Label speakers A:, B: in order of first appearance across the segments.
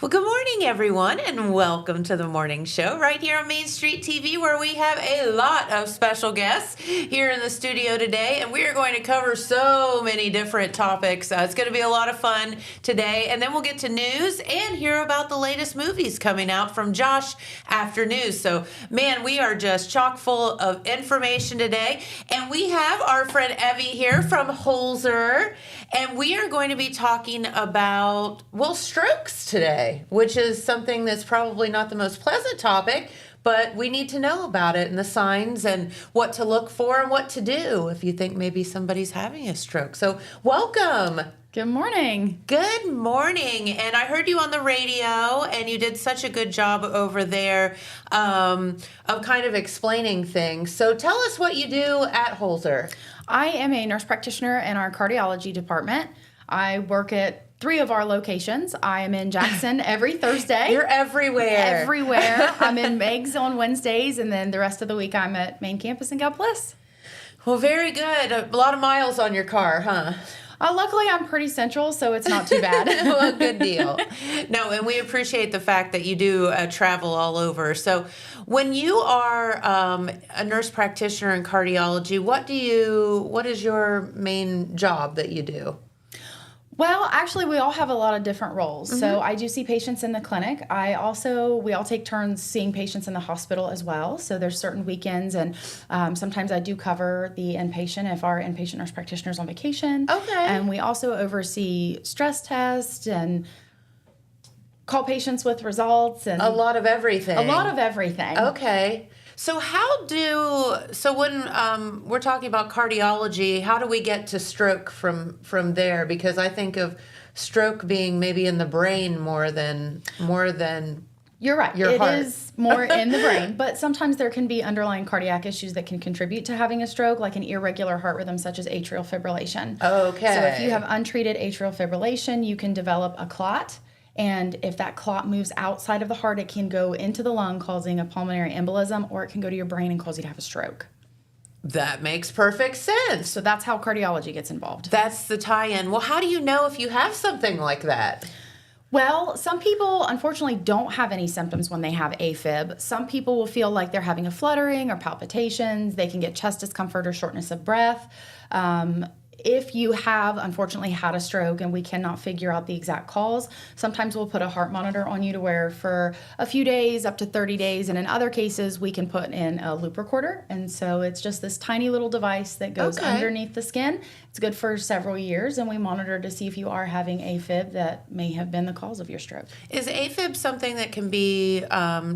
A: Well, good morning, everyone, and welcome to the morning show right here on Main Street TV, where we have a lot of special guests here in the studio today, and we are going to cover so many different topics. It's going to be a lot of fun today, and then we'll get to news and hear about the latest movies coming out from Josh after news. So, man, we are just chock full of information today, and we have our friend Evie here from Holzer, and we are going to be talking about, well, strokes today, which is something that's probably not the most pleasant topic, but we need to know about it and the signs and what to look for and what to do if you think maybe somebody's having a stroke. So welcome.
B: Good morning.
A: Good morning. And I heard you on the radio, and you did such a good job over there of kind of explaining things. So tell us what you do at Holzer.
B: I am a nurse practitioner in our cardiology department. I work at 3 of our locations. I am in Jackson every Thursday.
A: You're everywhere.
B: Everywhere. I'm in Meigs on Wednesdays, and then the rest of the week I'm at main campus in Gallia.
A: Well, very good. A lot of miles on your car, huh?
B: Luckily, I'm pretty central, so it's not too bad.
A: Well, good deal. No, and we appreciate the fact that you do travel all over. So when you are a nurse practitioner in cardiology, what is your main job that you do?
B: Well, actually, we all have a lot of different roles. Mm-hmm. So I do see patients in the clinic. We all take turns seeing patients in the hospital as well. So there's certain weekends, and sometimes I do cover the inpatient if our inpatient nurse practitioner is on vacation.
A: Okay.
B: And we also oversee stress tests and call patients with results. And
A: a lot of everything.
B: A lot of everything.
A: Okay. So when we're talking about cardiology, how do we get to stroke from there? Because I think of stroke being maybe in the brain more than
B: you're right.
A: Your heart.
B: It is more in the brain, but sometimes there can be underlying cardiac issues that can contribute to having a stroke, like an irregular heart rhythm such as atrial fibrillation.
A: Okay.
B: So if you have untreated atrial fibrillation, you can develop a clot. And if that clot moves outside of the heart, it can go into the lung, causing a pulmonary embolism, or it can go to your brain and cause you to have a stroke.
A: That makes perfect sense.
B: So that's how cardiology gets involved.
A: That's the tie-in. Well, how do you know if you have something like that?
B: Well, some people, unfortunately, don't have any symptoms when they have AFib. Some people will feel like they're having a fluttering or palpitations. They can get chest discomfort or shortness of breath. If you have, unfortunately, had a stroke and we cannot figure out the exact cause, sometimes we'll put a heart monitor on you to wear for a few days, up to 30 days. And in other cases, we can put in a loop recorder. And so it's just this tiny little device that goes underneath the skin. It's good for several years, and we monitor to see if you are having AFib that may have been the cause of your stroke.
A: Is AFib something that can be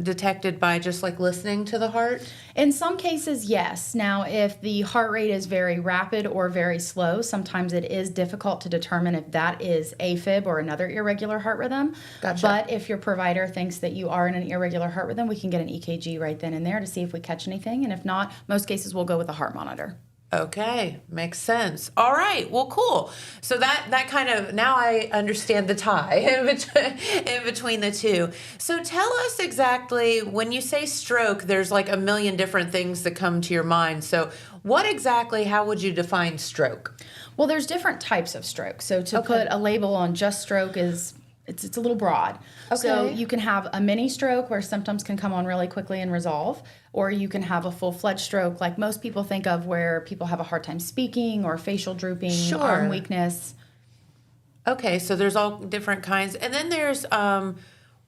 A: detected by just like listening to the heart?
B: In some cases, yes. Now, if the heart rate is very rapid or very slow, sometimes it is difficult to determine if that is AFib or another irregular heart rhythm.
A: Gotcha.
B: But if your provider thinks that you are in an irregular heart rhythm, we can get an EKG right then and there to see if we catch anything. And if not, most cases we'll go with a heart monitor.
A: Okay, makes sense. All right, well, cool. So that kind of, now I understand the tie in between the two. So tell us exactly, when you say stroke, there's like a million different things that come to your mind. So how would you define stroke?
B: Well, there's different types of stroke. So to put a label on just stroke is, it's a little broad. Okay. So you can have a mini stroke where symptoms can come on really quickly and resolve, or you can have a full-fledged stroke like most people think of, where people have a hard time speaking or facial drooping, arm weakness.
A: Okay, so there's all different kinds. And then there's,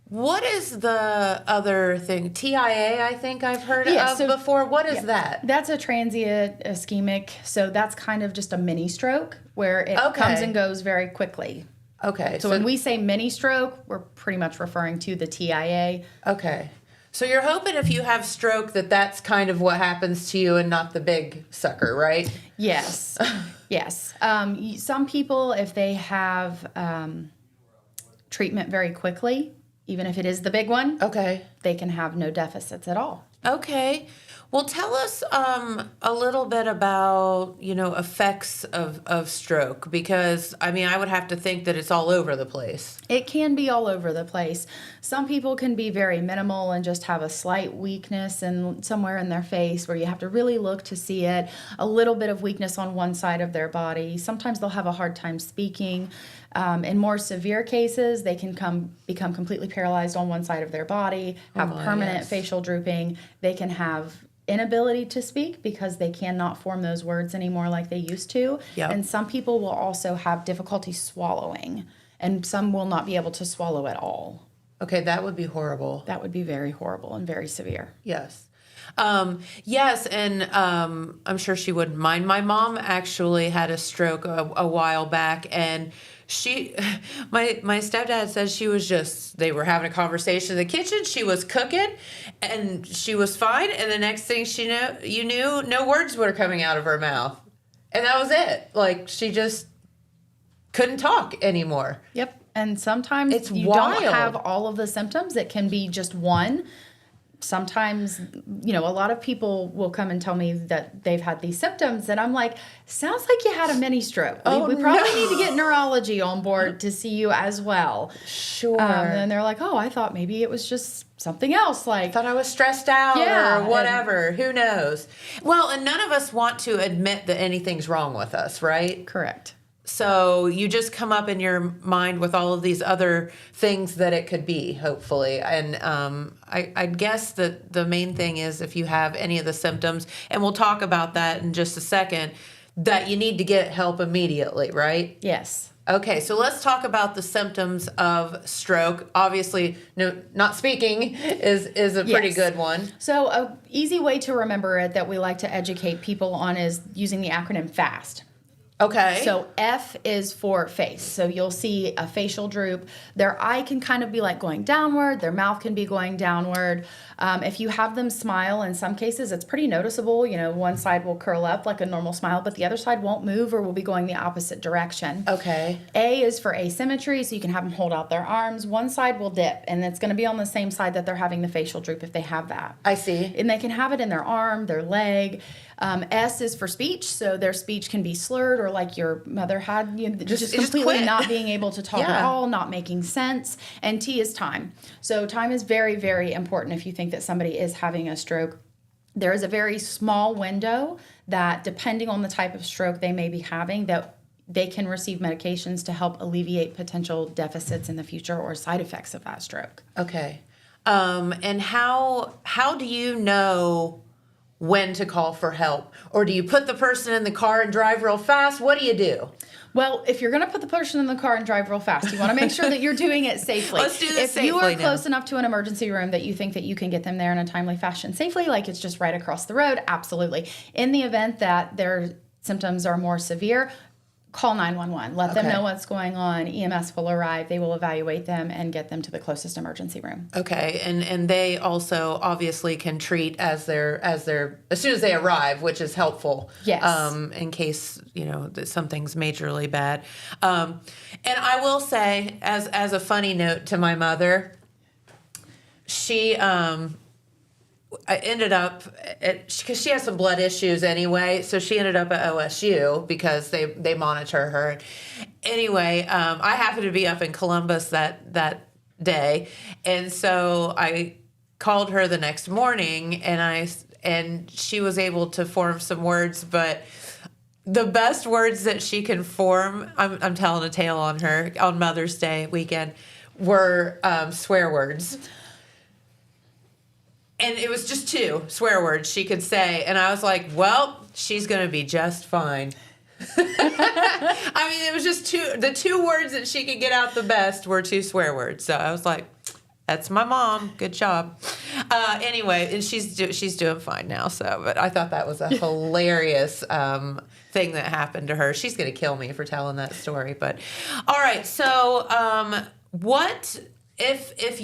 A: what is the other thing? TIA, I think I've heard of before. What is that?
B: That's a transient ischemic. So that's kind of just a mini stroke where it comes and goes very quickly.
A: Okay.
B: So when we say mini stroke, we're pretty much referring to the TIA.
A: Okay. So you're hoping if you have stroke that's kind of what happens to you and not the big sucker, right?
B: Yes. Yes. Some people, if they have treatment very quickly, even if it is the big one,
A: they
B: can have no deficits at all.
A: Okay. Well, tell us a little bit about, effects of stroke, because, I mean, I would have to think that it's all over the place.
B: It can be all over the place. Some people can be very minimal and just have a slight weakness somewhere in their face where you have to really look to see it. A little bit of weakness on one side of their body. Sometimes they'll have a hard time speaking. In more severe cases, they can become completely paralyzed on one side of their body, have permanent facial drooping. They can have inability to speak because they cannot form those words anymore like they used to.
A: Yep.
B: And some people will also have difficulty swallowing, and some will not be able to swallow at all.
A: Okay, that would be horrible.
B: That would be very horrible and very severe.
A: Yes. Yes, and I'm sure she wouldn't mind. My mom actually had a stroke a while back, and my stepdad says they were having a conversation in the kitchen. She was cooking, and she was fine. And the next thing you knew, no words were coming out of her mouth, and that was it. Like, she just couldn't talk anymore.
B: Yep. And sometimes
A: it's
B: you
A: wild.
B: Don't have all of the symptoms. It can be just one. Sometimes, a lot of people will come and tell me that they've had these symptoms, and I'm like, sounds like you had a mini stroke. We probably need to get neurology on board to see you as well.
A: Sure.
B: And they're like, oh, I thought maybe it was just something else. Like,
A: I thought I was stressed out or whatever. Who knows? Well, and none of us want to admit that anything's wrong with us, right?
B: Correct.
A: So you just come up in your mind with all of these other things that it could be, hopefully. And I guess that the main thing is, if you have any of the symptoms, and we'll talk about that in just a second, that you need to get help immediately, right?
B: Yes.
A: Okay, so let's talk about the symptoms of stroke. Obviously, not speaking is a pretty good one.
B: So a easy way to remember it that we like to educate people on is using the acronym FAST.
A: Okay.
B: So F is for face. So you'll see a facial droop. Their eye can kind of be like going downward. Their mouth can be going downward. If you have them smile, in some cases, it's pretty noticeable. One side will curl up like a normal smile, but the other side won't move or will be going the opposite direction.
A: Okay.
B: A is for asymmetry, so you can have them hold out their arms. One side will dip, and it's going to be on the same side that they're having the facial droop if they have that.
A: I see.
B: And they can have it in their arm, their leg. S is for speech, so their speech can be slurred, or like your mother had, just completely not being able to talk at all, not making sense. And T is time. So time is very, very important if you think that somebody is having a stroke. There is a very small window that, depending on the type of stroke they may be having, that they can receive medications to help alleviate potential deficits in the future or side effects of that stroke.
A: Okay. And how do you know when to call for help? Or do you put the person in the car and drive real fast? What do you do?
B: Well, if you're going to put the person in the car and drive real fast, you want to make sure that you're doing it safely.
A: Let's do this safely.
B: If you are close enough to an emergency room that you think that you can get them there in a timely fashion safely, like it's just right across the road, absolutely. In the event that their symptoms are more severe, call 911. Let them know what's going on. EMS will arrive. They will evaluate them and get them to the closest emergency room. Okay,
A: and they also obviously can treat as soon as they arrive, which is helpful.
B: Yes.
A: In case that something's majorly bad. And I will say, as a funny note to my mother, she I ended up because she has some blood issues anyway, so she ended up at OSU because they monitor her. Anyway, I happened to be up in Columbus that day, and so I called her the next morning, and she was able to form some words, but the best words that she can form, I'm telling a tale on her on Mother's Day weekend, were swear words. And it was just 2 swear words she could say. And I was like, well, she's going to be just fine. I mean, it was just the 2 words that she could get out the best were 2 swear words. So I was like, that's my mom. Good job. Anyway, and she's doing fine now. So, but I thought that was a hilarious thing that happened to her. She's going to kill me for telling that story. But all right. So what if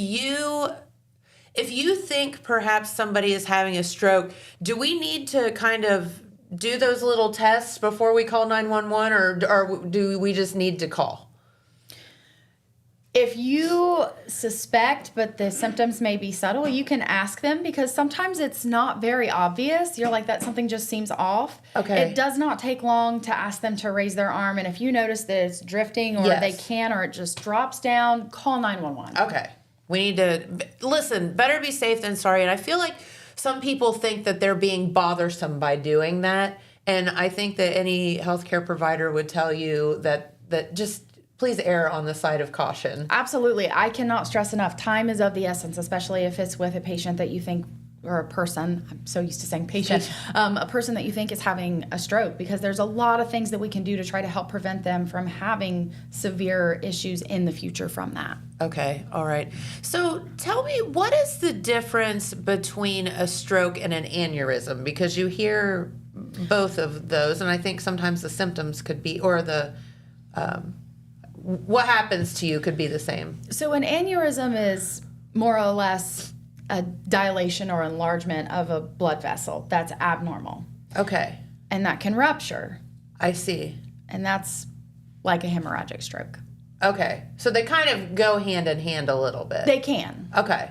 A: you think perhaps somebody is having a stroke, do we need to kind of do those little tests before we call 911, or do we just need to call?
B: If you suspect, but the symptoms may be subtle, you can ask them because sometimes it's not very obvious. You're like, that something just seems off.
A: Okay.
B: It does not take long to ask them to raise their arm. And if you notice that it's drifting or they can't or it just drops down, call 911.
A: Okay. We need to, listen, better be safe than sorry. And I feel like some people think that they're being bothersome by doing that. And I think that any healthcare provider would tell you that just please err on the side of caution.
B: Absolutely. I cannot stress enough. Time is of the essence, especially if it's with a patient that you think, or a person, I'm so used to saying patient, a person that you think is having a stroke, because there's a lot of things that we can do to try to help prevent them from having severe issues in the future from that.
A: Okay. All right. So tell me, what is the difference between a stroke and an aneurysm? Because you hear both of those, and I think sometimes the symptoms could be, or the what happens to you could be the same.
B: So an aneurysm is more or less a dilation or enlargement of a blood vessel that's abnormal.
A: Okay.
B: And that can rupture.
A: I see.
B: And that's like a hemorrhagic stroke.
A: Okay. So they kind of go hand in hand a little bit.
B: They can.
A: Okay.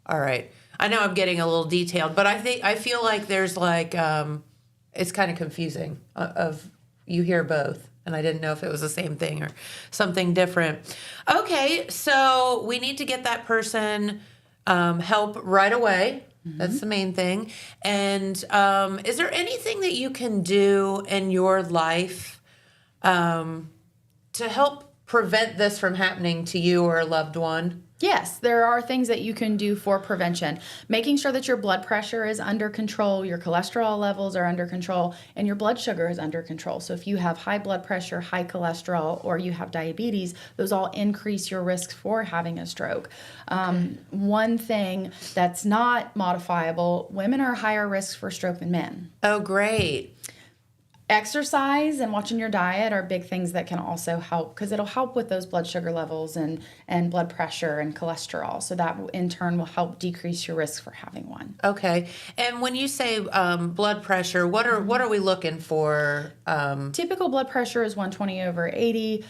A: All right. I know I'm getting a little detailed, but I feel like there's like it's kind of confusing of you hear both. And I didn't know if it was the same thing or something different. Okay, so we need to get that person help right away. Mm-hmm. That's the main thing. And is there anything that you can do in your life to help prevent this from happening to you or a loved one?
B: Yes, there are things that you can do for prevention. Making sure that your blood pressure is under control, your cholesterol levels are under control, and your blood sugar is under control. So if you have high blood pressure, high cholesterol, or you have diabetes, those all increase your risk for having a stroke. One thing that's not modifiable, women are higher risk for stroke than men.
A: Oh, great.
B: Exercise and watching your diet are big things that can also help, because it'll help with those blood sugar levels and blood pressure and cholesterol. So that in turn will help decrease your risk for having one.
A: Okay. And when you say blood pressure, what are we looking for?
B: Typical blood pressure is 120/80.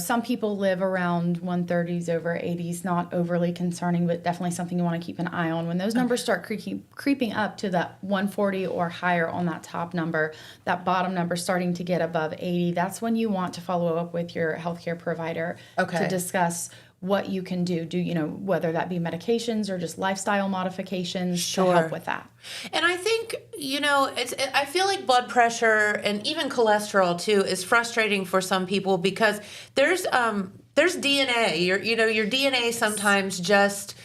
B: Some people live around 130s/80s. Not overly concerning, but definitely something you want to keep an eye on. When those numbers start creeping up to that 140 or higher on that top number, that bottom number starting to get above 80, that's when you want to follow up with your healthcare provider to discuss what you can do, whether that be medications or just lifestyle modifications to help with that.
A: And I think, I feel like blood pressure and even cholesterol too is frustrating for some people because there's DNA. Your DNA sometimes just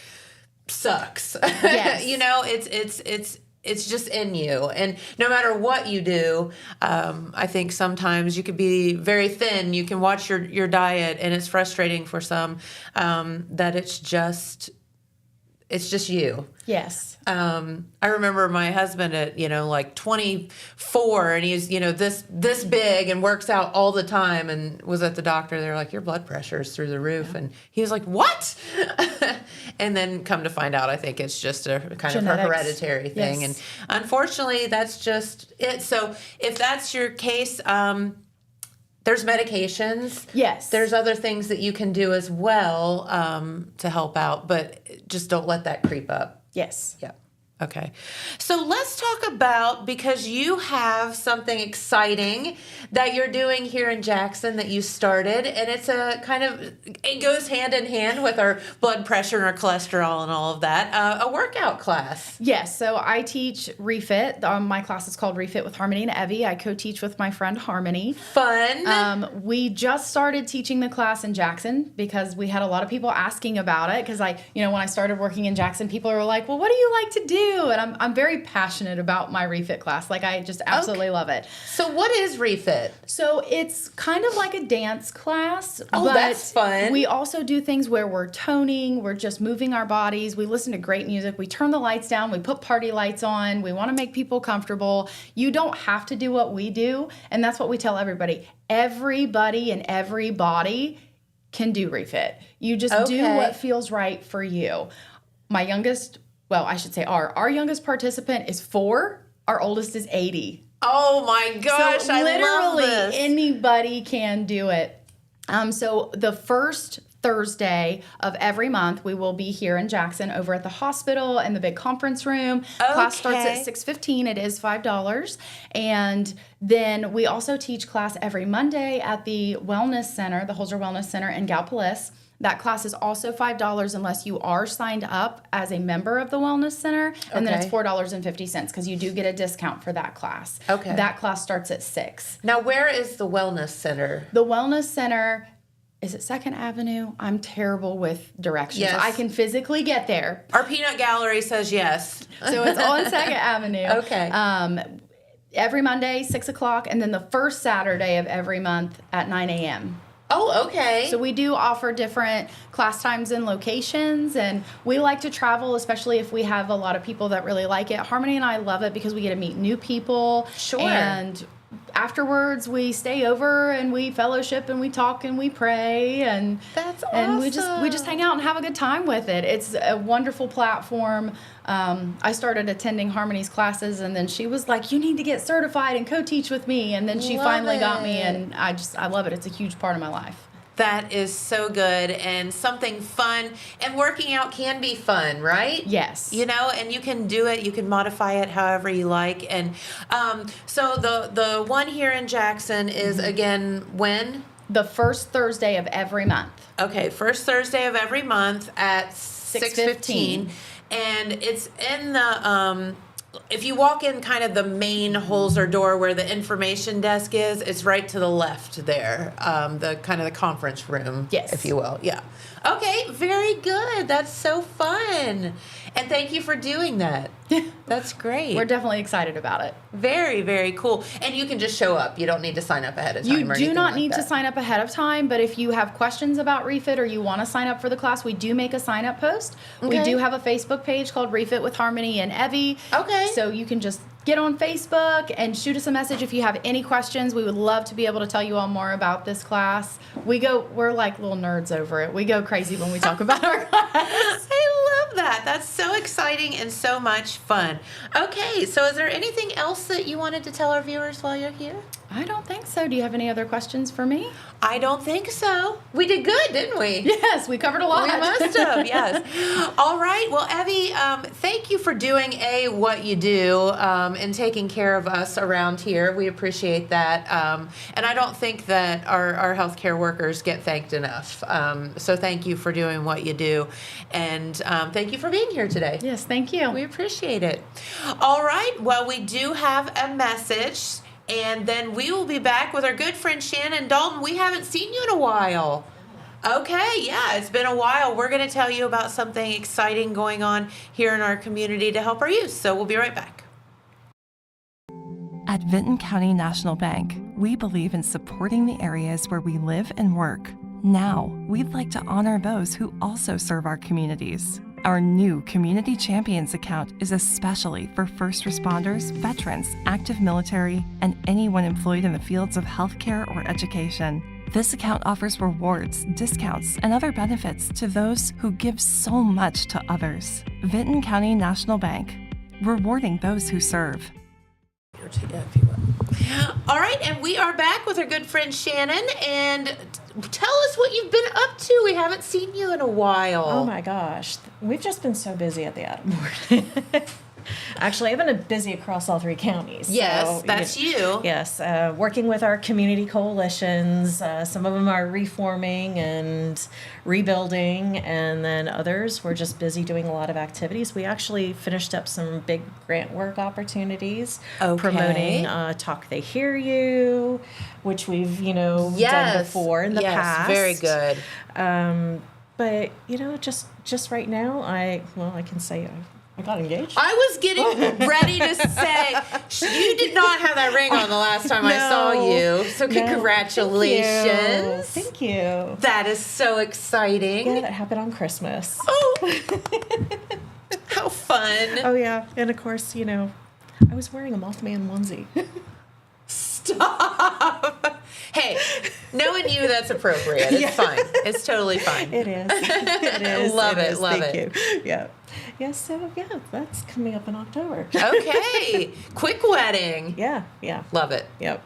A: sucks.
B: Yes.
A: It's just in you. And no matter what you do, I think sometimes you could be very thin. You can watch your diet, and it's frustrating for some that it's just you.
B: Yes.
A: I remember my husband at, like 24, and he's, this big and works out all the time, and was at the doctor. They're like, your blood pressure is through the roof. Yeah. And he was like, what? And then come to find out, I think it's just a kind of a hereditary thing. Yes. And unfortunately, that's just it. So if that's your case, there's medications.
B: Yes.
A: There's other things that you can do as well to help out, but just don't let that creep up.
B: Yes.
A: Yeah. Okay. So let's talk about, because you have something exciting that you're doing here in Jackson that you started, and it's it goes hand in hand with our blood pressure and our cholesterol and all of that, a workout class.
B: Yes. So I teach Refit. My class is called Refit with Harmony and Evie. I co-teach with my friend Harmony.
A: Fun.
B: We just started teaching the class in Jackson because we had a lot of people asking about it, because when I started working in Jackson, people were like, well, what do you like to do? And I'm very passionate about my Refit class. I just absolutely love it.
A: So what is Refit?
B: So it's kind of like a dance class.
A: Oh,
B: but
A: that's fun.
B: We also do things where we're toning, we're just moving our bodies, we listen to great music, we turn the lights down, we put party lights on, we want to make people comfortable. You don't have to do what we do, and that's what we tell everybody. Everybody and everybody can do Refit. You just do what feels right for you. My youngest, our youngest participant is 4. Our oldest is 80.
A: Oh my gosh, so
B: I love this.
A: Literally
B: anybody can do it. So the first Thursday of every month. We will be here in Jackson over at the hospital in the big conference room. Class starts at 6:15. It is $5. And then we also teach class every Monday at the Wellness Center, the Holzer Wellness Center in Gallia. That class is also $5 unless you are signed up as a member of the Wellness Center. And then it's $4.50 because you do get a discount for that class.
A: Okay.
B: That class starts at 6.
A: Now, where is the Wellness Center?
B: The Wellness Center, is it 2nd Avenue? I'm terrible with directions.
A: Yes.
B: I can physically get there.
A: Our peanut gallery says yes.
B: So it's on 2nd Avenue.
A: Okay.
B: Every Monday, 6 o'clock, and then the first Saturday of every month at 9 a.m.
A: Oh, okay.
B: So we do offer different class times and locations, and we like to travel, especially if we have a lot of people that really like it. Harmony and I love it because we get to meet new people.
A: Sure.
B: And afterwards, we stay over and we fellowship and we talk and we pray and
A: that's awesome.
B: And we just hang out and have a good time with it. It's a wonderful platform. I started attending Harmony's classes, and then she was like, "You need to get certified and co-teach with me." And then she finally got me, and I love it. It's a huge part of my life.
A: That is so good and something fun. And working out can be fun, right?
B: Yes.
A: You know, and you can do it. You can modify it however you like. And so the one here in Jackson is, again, when?
B: The first Thursday of every month.
A: Okay, first Thursday of every month at 6:15. And it's in the... if you walk in kind of the main Holzer door where the information desk is, it's right to the left there, the kind of the conference room,
B: yes,
A: if you will. Yeah. Okay, very good. That's so fun. And thank you for doing that. That's great.
B: We're definitely excited about it.
A: Very, very cool. And you can just show up. You don't need to sign up ahead of time.
B: You do not need to sign up ahead of time, but if you have questions about Refit or you want to sign up for the class, we do make a sign up post.
A: Okay.
B: We do have a Facebook page called Refit with Harmony and Evie.
A: Okay.
B: So you can just get on Facebook and shoot us a message if you have any questions. We would love to be able to tell you all more about this class. We're like little nerds over it. We go crazy when we talk about our class.
A: I love that. That's so exciting and so much fun. Okay, so is there anything else that you wanted to tell our viewers while you're here?
B: I don't think so. Do you have any other questions for me?
A: I don't think so. We did good, didn't we?
B: Yes, we covered a lot.
A: We must have, yes. All right. Well, Evie, thank you for doing what you do and taking care of us around here. We appreciate that. And I don't think that our healthcare workers get thanked enough. So thank you for doing what you do. And thank you for being here today.
B: Yes, thank you.
A: We appreciate it. All right. Well, we do have a message. And then we will be back with our good friend Shannon Dalton. We haven't seen you in a while. Okay, yeah, it's been a while. We're going to tell you about something exciting going on here in our community to help our youth. So we'll be right back.
C: At Vinton County National Bank, we believe in supporting the areas where we live and work. Now, we'd like to honor those who also serve our communities. Our new Community Champions account is especially for first responders, veterans, active military, and anyone employed in the fields of healthcare or education. This account offers rewards, discounts, and other benefits to those who give so much to others. Vinton County National Bank, rewarding those who serve.
A: All right, and we are back with our good friend Shannon, and tell us what you've been up to. We haven't seen you in a while.
D: Oh my gosh, we've just been so busy at the ADAMH. Actually, I've been busy across all 3 counties.
A: Yes,
D: so,
A: that's you.
D: Yes, working with our community coalitions. Some of them are reforming and rebuilding, and then others we're just busy doing a lot of activities. We actually finished up some big grant work opportunities, promoting Talk They Hear You, which we've done before in the past.
A: Very good.
D: But just right now, I can say I got engaged.
A: I was getting ready to say, you did not have that ring on the last time I saw you. So congratulations.
D: Thank you.
A: That is so exciting.
D: Yeah, that happened on Christmas.
A: Oh, how fun.
D: Oh, yeah. And of course, I was wearing a Mothman onesie.
A: Stop. Hey, knowing you, that's appropriate. It's fine. It's totally fine.
D: It is. It is.
A: Love it.
D: Thank you. Yeah. Yeah, so, that's coming up in October.
A: Okay. Quick wedding.
D: Yeah.
A: Love it.
D: Yep.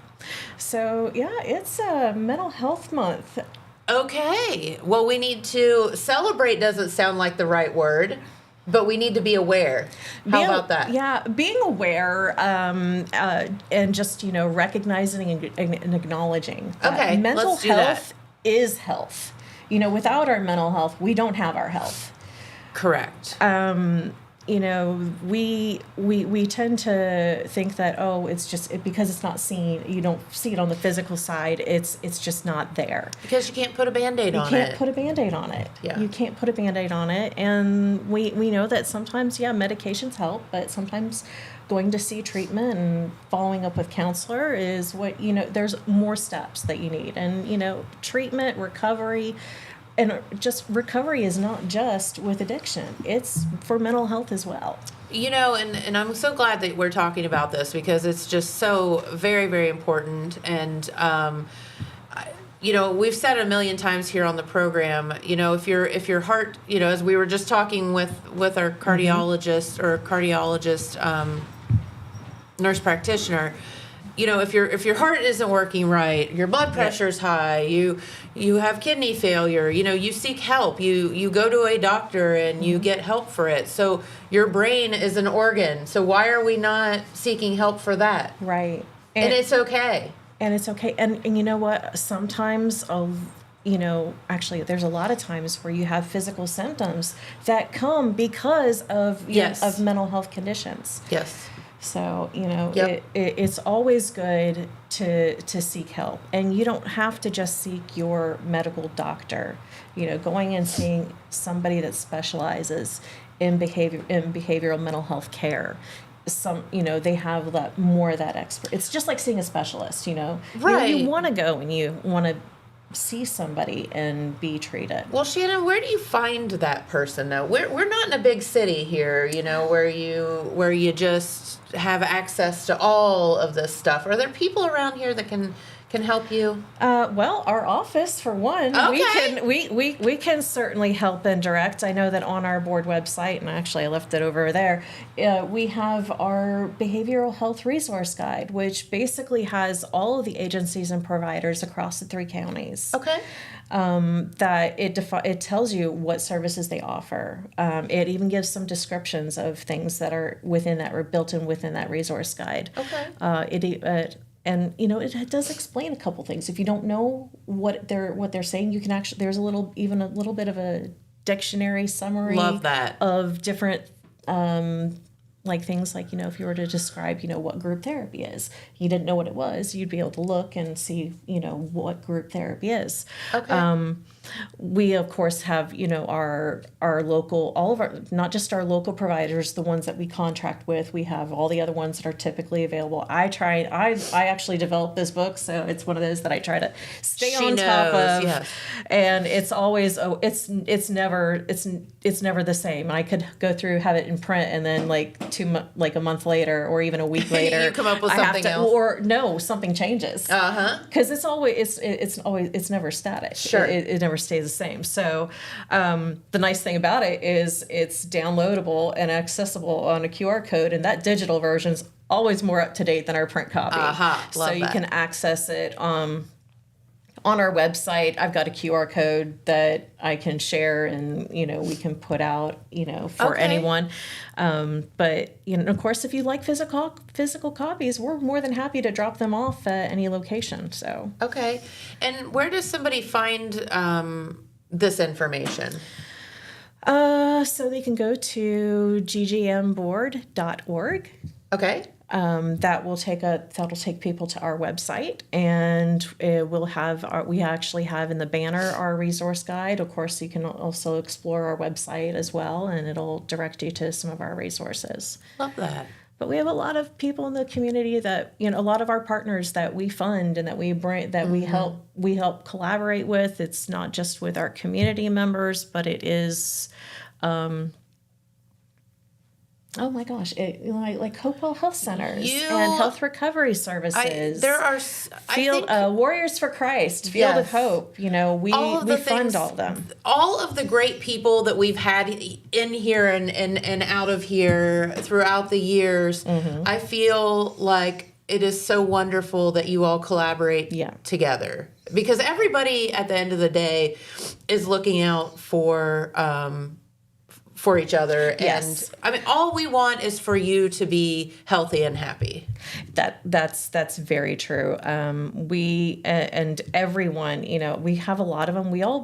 D: So, it's Mental Health Month.
A: Okay. Well, we need to celebrate doesn't sound like the right word, but we need to be aware. How about that?
D: Yeah, being aware and just, recognizing and acknowledging that
A: Okay,
D: mental
A: let's do that.
D: health is health. Without our mental health, we don't have our health.
A: Correct.
D: We tend to think that, it's just because it's not seen, you don't see it on the physical side, it's just not there.
A: Because you can't put a Band-Aid on it.
D: You can't put a Band-Aid on it.
A: Yeah.
D: You can't put a Band-Aid on it. And we know that sometimes, medications help, but sometimes going to see treatment and following up with counselor is what, there's more steps that you need. And, treatment, recovery, and just recovery is not just with addiction. It's for mental health as well.
A: And I'm so glad that we're talking about this because it's just so very, very important. And, we've said a million times here on the program, if your heart, as we were just talking with our cardiologist or cardiologist, nurse practitioner, if your heart isn't working right, your blood pressure's high, you have kidney failure, you seek help, you go to a doctor and you get help for it. So your brain is an organ. So why are we not seeking help for that?
D: Right.
A: And it's okay.
D: And it's okay. And you know what? Sometimes, actually, there's a lot of times where you have physical symptoms that come because of of mental health conditions.
A: Yes.
D: So, it's always good to seek help. And you don't have to just seek your medical doctor. Going and seeing somebody that specializes in behavioral mental health care. They have more of that expert. It's just like seeing a specialist,
A: Right.
D: You want to go and you want to see somebody and be treated.
A: Well, Shannon, where do you find that person though? We're not in a big city here, where you just have access to all of this stuff. Are there people around here that can help you?
D: Well, our office for one,
A: Okay.
D: we can certainly help and direct. I know that on our board website, and actually I left it over there, we have our behavioral health resource guide, which basically has all of the agencies and providers across the 3 counties.
A: Okay.
D: That it tells you what services they offer. It even gives some descriptions of things that are built in within that resource guide.
A: Okay.
D: And it does explain a couple things. If you don't know what they're saying, you can actually there's a little bit of a dictionary summary.
A: Love that.
D: Of different things like if you were to describe what group therapy is, you didn't know what it was, you'd be able to look and see what group therapy is.
A: Okay.
D: We of course have our local, all of our, not just our local providers, the ones that we contract with. We have all the other ones that are typically available. I actually developed this book, so it's one of those that I try to stay on top of. Yes. And it's always it's never the same. I could go through, have it in print, and then a month later or even a week later
A: you come up with something else,
D: or no, something changes. Because it's never static.
A: Sure.
D: It never stays the same. So the nice thing about it is it's downloadable and accessible on a QR code, and that digital version's always more up to date than our print copy. So you can access it on our website. I've got a QR code that I can share, and we can put out for anyone. But of course, if you like physical copies, we're more than happy to drop them off at any location. So
A: okay. And where does somebody find this information?
D: So they can go to ggmboard.org.
A: Okay.
D: That'll take people to our website, and we actually have in the banner our resource guide. Of course, you can also explore our website as well, and it'll direct you to some of our resources.
A: Love that.
D: But we have a lot of people in the community that a lot of our partners that we fund and that we bring, that we help collaborate with. It's not just with our community members, but it is. Oh my gosh! Like Hopewell Health Centers and Health Recovery Services.
A: There are
D: Warriors for Christ, Field of Hope. We fund all of them.
A: All of the great people that we've had in here and out of here throughout the years. Mm-hmm. I feel like it is so wonderful that you all collaborate together, because everybody at the end of the day is looking out for each other.
D: Yes.
A: And I mean, all we want is for you to be healthy and happy.
D: That's very true. We and everyone, we have a lot of them. We all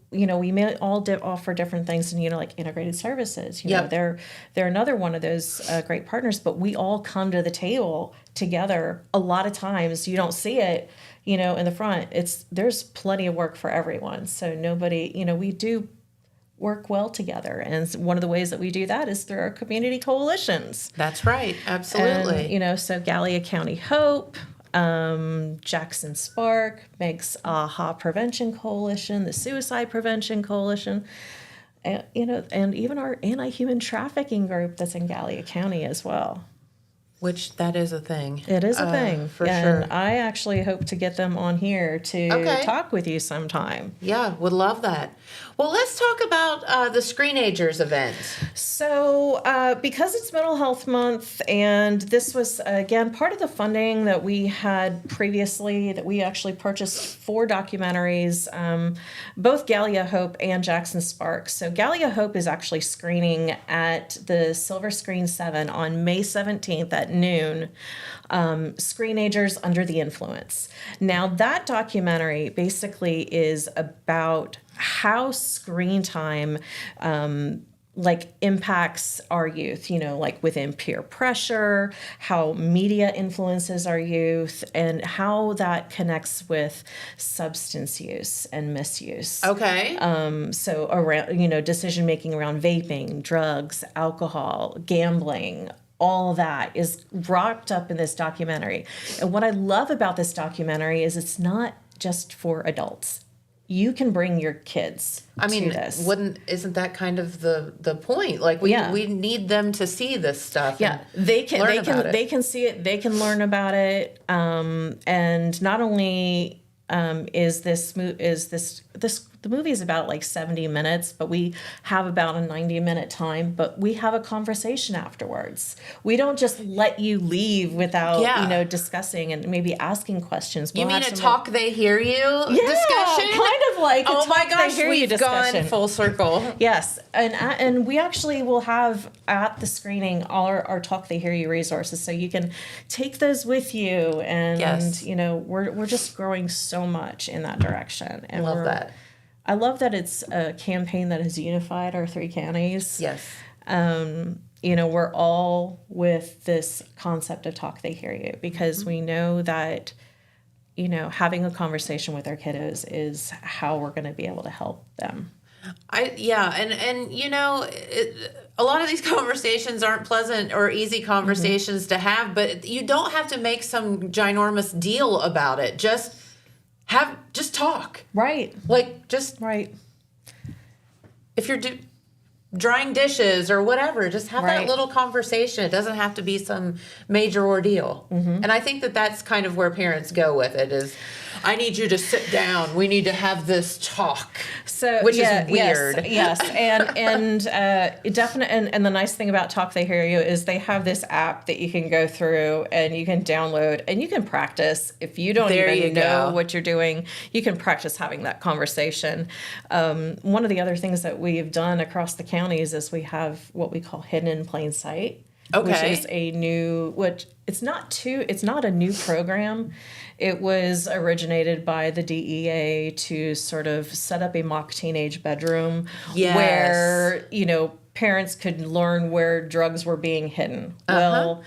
D: we may all offer different things, and like integrated services. They're another one of those great partners. But we all come to the table together. A lot of times, you don't see it, in the front. There's plenty of work for everyone. So nobody, we do work well together, and one of the ways that we do that is through our community coalitions.
A: That's right, absolutely.
D: And, so Gallia County Hope, Jackson Spark, Meigs AHA Prevention Coalition, the Suicide Prevention Coalition, and even our anti-human trafficking group that's in Gallia County as well.
A: Which that is a thing.
D: It is a thing.
A: For sure.
D: And I actually hope to get them on here to talk with you sometime.
A: Yeah, would love that. Well, let's talk about the Screenagers event.
D: So because it's Mental Health Month, and this was, again, part of the funding that we had previously, that we actually purchased 4 documentaries, both Gallia Hope and Jackson Spark. So Gallia Hope is actually screening at the Silver Screen VII on May 17th at noon, Screenagers Under the Influence. Now, that documentary basically is about how screen time impacts our youth, within peer pressure, how media influences our youth, and how that connects with substance use and misuse.
A: Okay.
D: So around, decision making around vaping, drugs, alcohol, gambling, all that is wrapped up in this documentary. And what I love about this documentary is it's not just for adults. You can bring your kids to this.
A: Isn't that kind of the point? Like we need them to see this stuff.
D: Yeah, they can see it. They can learn about it. And not only is the movie is about 70 minutes, but we have about a 90-minute time, but we have a conversation afterwards. We don't just let you leave without, discussing and maybe asking questions.
A: You mean a talk they hear you discussion?
D: Kind of like
A: oh my gosh, we've gone full circle.
D: Yes, and we actually will have at the screening all our talk they hear you resources, so you can take those with you, and we're just growing so much in that direction. And
A: love that.
D: I love that it's a campaign that has unified our 3 counties.
A: Yes.
D: We're all with this concept of talk they hear you, because we know that, having a conversation with our kiddos is how we're going to be able to help them.
A: And a lot of these conversations aren't pleasant or easy conversations to have, but you don't have to make some ginormous deal about it. Just talk.
D: Right.
A: Right. If you're drying dishes or whatever, just have that little conversation. It doesn't have to be some major ordeal. Mm-hmm. And I think that that's kind of where parents go with it is, I need you to sit down. We need to have this talk. Which is weird.
D: Yes. And definitely. And the nice thing about Talk They Hear You is they have this app that you can go through and you can download and you can practice. If you don't even know what you're doing, you can practice having that conversation. One of the other things that we've done across the counties is we have what we call Hidden in Plain Sight.
A: Okay.
D: Which is it's not a new program. It was originated by the DEA to sort of set up a mock teenage bedroom where, parents could learn where drugs were being hidden. Uh-huh. Well,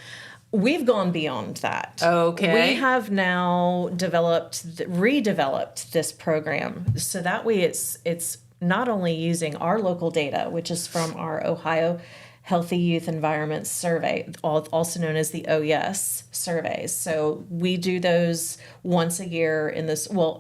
D: we've gone beyond that.
A: Okay.
D: We have now redeveloped this program. So that way it's not only using our local data, which is from our Ohio Healthy Youth Environment Survey, also known as the OES surveys. So we do those once a year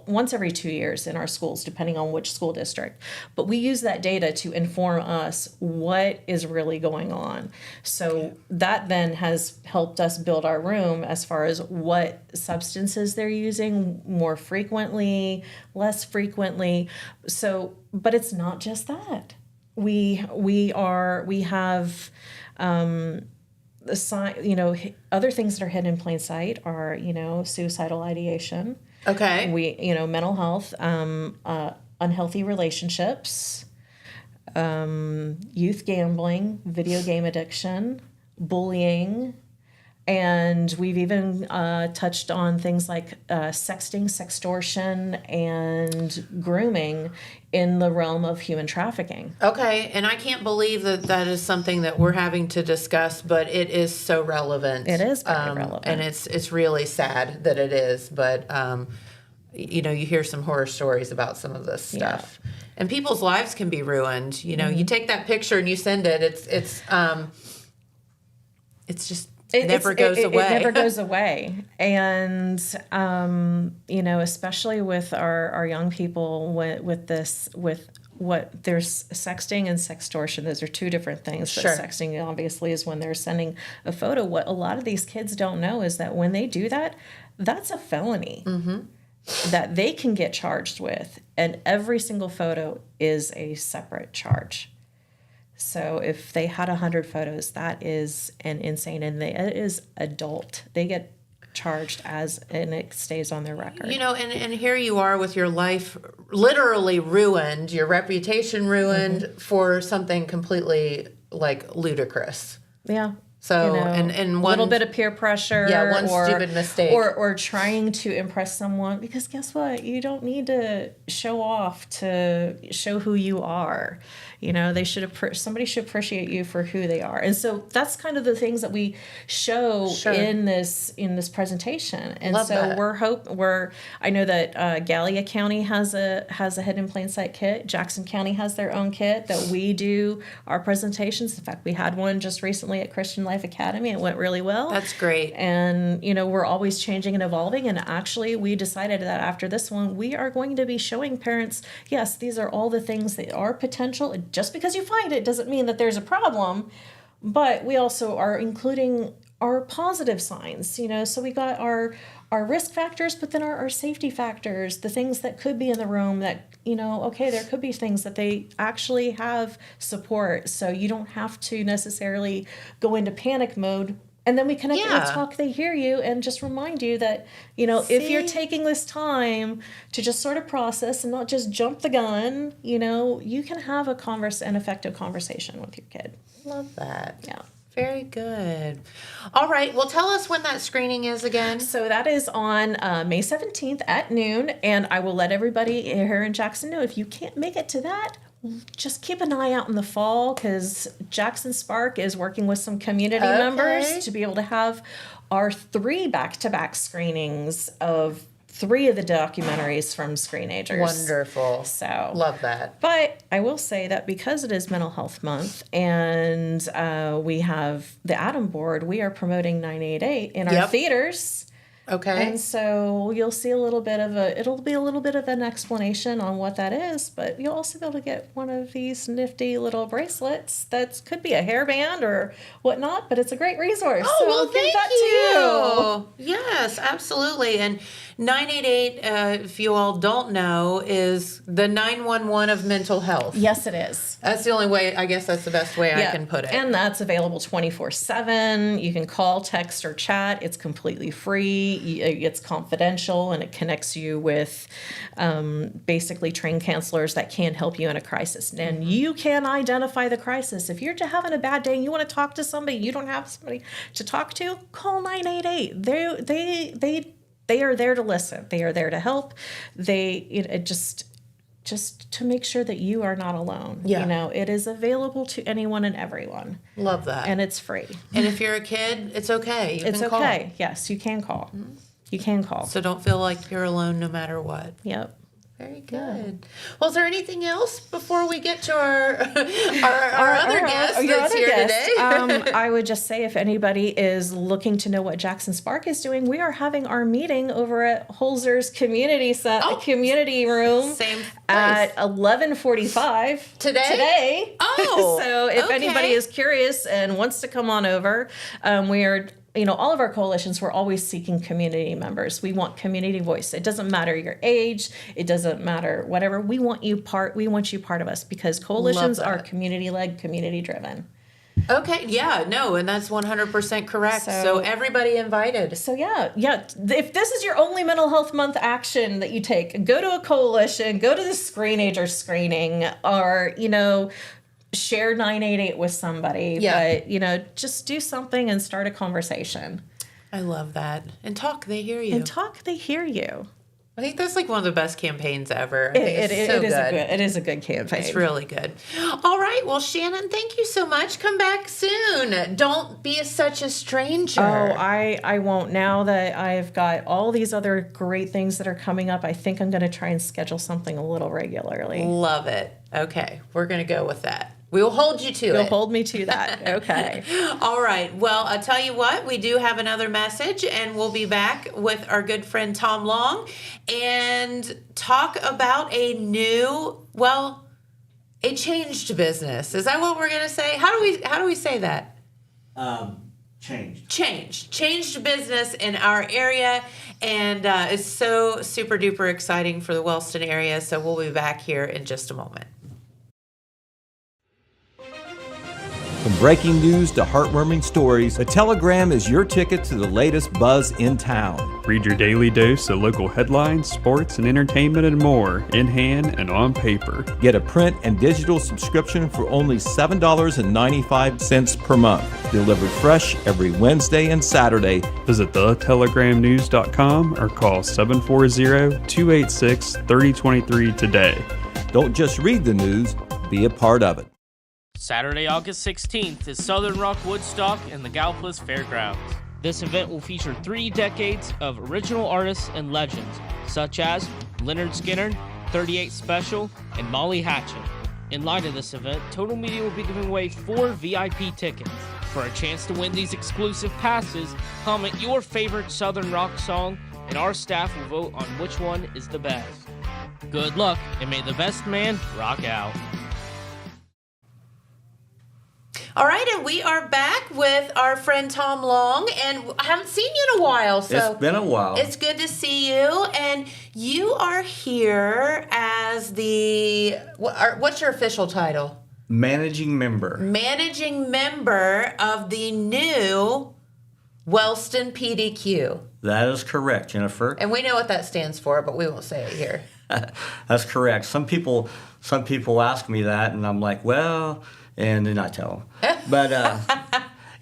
D: once every 2 years in our schools, depending on which school district. But we use that data to inform us what is really going on. So that then has helped us build our room as far as what substances they're using more frequently, less frequently. So, but it's not just that. We have the sign, other things that are hidden in plain sight are, suicidal ideation.
A: Okay.
D: Mental health, unhealthy relationships, youth gambling, video game addiction, bullying, and we've even touched on things like sexting, sextortion, and grooming in the realm of human trafficking.
A: Okay, and I can't believe that is something that we're having to discuss, but it is so relevant.
D: It is very relevant.
A: And it's really sad that it is, but you hear some horror stories about some of this stuff. Yeah. And people's lives can be ruined. You take that picture and you send it, it's just It never goes away.
D: It never goes away. And, especially with our young people there's sexting and sextortion. Those are two different things.
A: Sure.
D: But sexting obviously is when they're sending a photo. What a lot of these kids don't know is that when they do that, that's a felony that they can get charged with. And every single photo is a separate charge. So if they had 100 photos, that is an insane, and it is adult. They get charged and it stays on their record.
A: And here you are with your life literally ruined, your reputation ruined for something completely ludicrous.
D: Yeah.
A: So, and one
D: little bit of peer pressure.
A: Yeah, one stupid mistake.
D: Or trying to impress someone, because guess what? You don't need to show off to show who you are. Somebody should appreciate you for who they are. And so that's kind of the things that we show in this presentation. And
A: Love that.
D: I know that Gallia County has a hidden plain sight kit. Jackson County has their own kit that we do our presentations. In fact, we had one just recently at Christian Life Academy. It went really well.
A: That's great.
D: And, we're always changing and evolving. And actually, we decided that after this one, we are going to be showing parents, yes, these are all the things that are potential. Just because you find it doesn't mean that there's a problem. But we also are including our positive signs, So we got our risk factors, but then our safety factors, the things that could be in the room that, there could be things that they actually have support. So you don't have to necessarily go into panic mode. And then we connect with talk, they hear you, and just remind you that, if you're taking this time to just sort of process and not just jump the gun, you can have an effective conversation with your kid.
A: Love that.
D: Yeah.
A: Very good. All right. Well, tell us when that screening is again.
D: So that is on May 17th at noon, and I will let everybody here in Jackson know if you can't make it to that, just keep an eye out in the fall, because Jackson Spark is working with some community members to be able to have our 3 back-to-back screenings of 3 of the documentaries from Screenagers.
A: Wonderful.
D: So
A: love that.
D: But I will say that because it is Mental Health Month and we have the ADAMH board, we are promoting 988 in our theaters.
A: Okay.
D: And so you'll see it'll be a little bit of an explanation on what that is, but you'll also be able to get one of these nifty little bracelets that could be a hairband or whatnot, but it's a great resource.
A: Oh,
D: so
A: well,
D: we'll give that
A: thank you. Yes, absolutely. And 988, if you all don't know, is the 911 of mental health.
D: Yes, it is.
A: That's the only way, I guess that's the best way I can put it.
D: And that's available 24/7. You can call, text, or chat. It's completely free. It's confidential, and it connects you with basically trained counselors that can help you in a crisis. And you can identify the crisis. If you're having a bad day and you want to talk to somebody, you don't have somebody to talk to, call 988. They are there to listen. They are there to help. Just to make sure that you are not alone.
A: Yeah.
D: It is available to anyone and everyone.
A: Love that.
D: And it's free.
A: And if you're a kid, it's okay. You can call.
D: Okay. Yes, you can call. You can call.
A: So don't feel like you're alone no matter what.
D: Yep.
A: Very good. Well, is there anything else before we get to our other guest that's here today?
D: I would just say, if anybody is looking to know what Jackson Spark is doing, we are having our meeting over at Holzer's community room at 11:45
A: today. Oh,
D: so if anybody is curious and wants to come on over, we are. All of our coalitions, we're always seeking community members. We want community voice. It doesn't matter your age. It doesn't matter whatever. We want you part of us, because coalitions are community-led, community-driven.
A: Okay, yeah, no, and that's 100% correct. So everybody invited.
D: So yeah. If this is your only mental health month action that you take, go to a coalition, go to the Screenager screening, or, share 988 with somebody.
A: Yeah.
D: But, just do something and start a conversation.
A: I love that. And talk, they hear you.
D: And talk, they hear you.
A: I think that's like one of the best campaigns ever. I think it's so good.
D: It is a good campaign.
A: It's really good. All right. Well, Shannon, thank you so much. Come back soon. Don't be such a stranger.
D: Oh, I won't. Now that I've got all these other great things that are coming up, I think I'm going to try and schedule something a little regularly.
A: Love it. Okay. We're going to go with that. We will hold you to it.
D: You'll hold me to that. Okay.
A: All right. Well, I'll tell you what, we do have another message, and we'll be back with our good friend Tom Long and talk about a changed business. Is that what we're going to say? How do we say that? Changed business in our area, and it's so super duper exciting for the Wellston area. So we'll be back here in just a moment.
E: From breaking news to heartwarming stories, a telegram is your ticket to the latest buzz in town.
F: Read your daily dose of local headlines, sports, and entertainment and more, in hand and on paper.
E: Get a print and digital subscription for only $7.95 per month. Delivered fresh every Wednesday and Saturday.
F: Visit thetelegramnews.com or call 740-286-3023 today.
E: Don't just read the news, be a part of it.
G: Saturday, August 16th is Southern Rock Woodstock in the Gallipolis Fairgrounds. This event will feature 3 decades of original artists and legends, such as Leonard Skinner, 38 Special, and Molly Hatchet. In light of this event, Total Media will be giving away 4 VIP tickets. For a chance to win these exclusive passes, comment your favorite Southern Rock song, and our staff will vote on which one is the best. Good luck, and may the best man rock out.
A: All right, and we are back with our friend Tom Long, and I haven't seen you in a while. So
H: it's been a while.
A: It's good to see you, and you are here as what's your official title?
H: Managing member.
A: Managing member of the new Wellston PDQ.
H: That is correct, Jennifer.
A: And we know what that stands for, but we won't say it here.
H: That's correct. Some people ask me that, and I'm like, well... And then I tell them. But,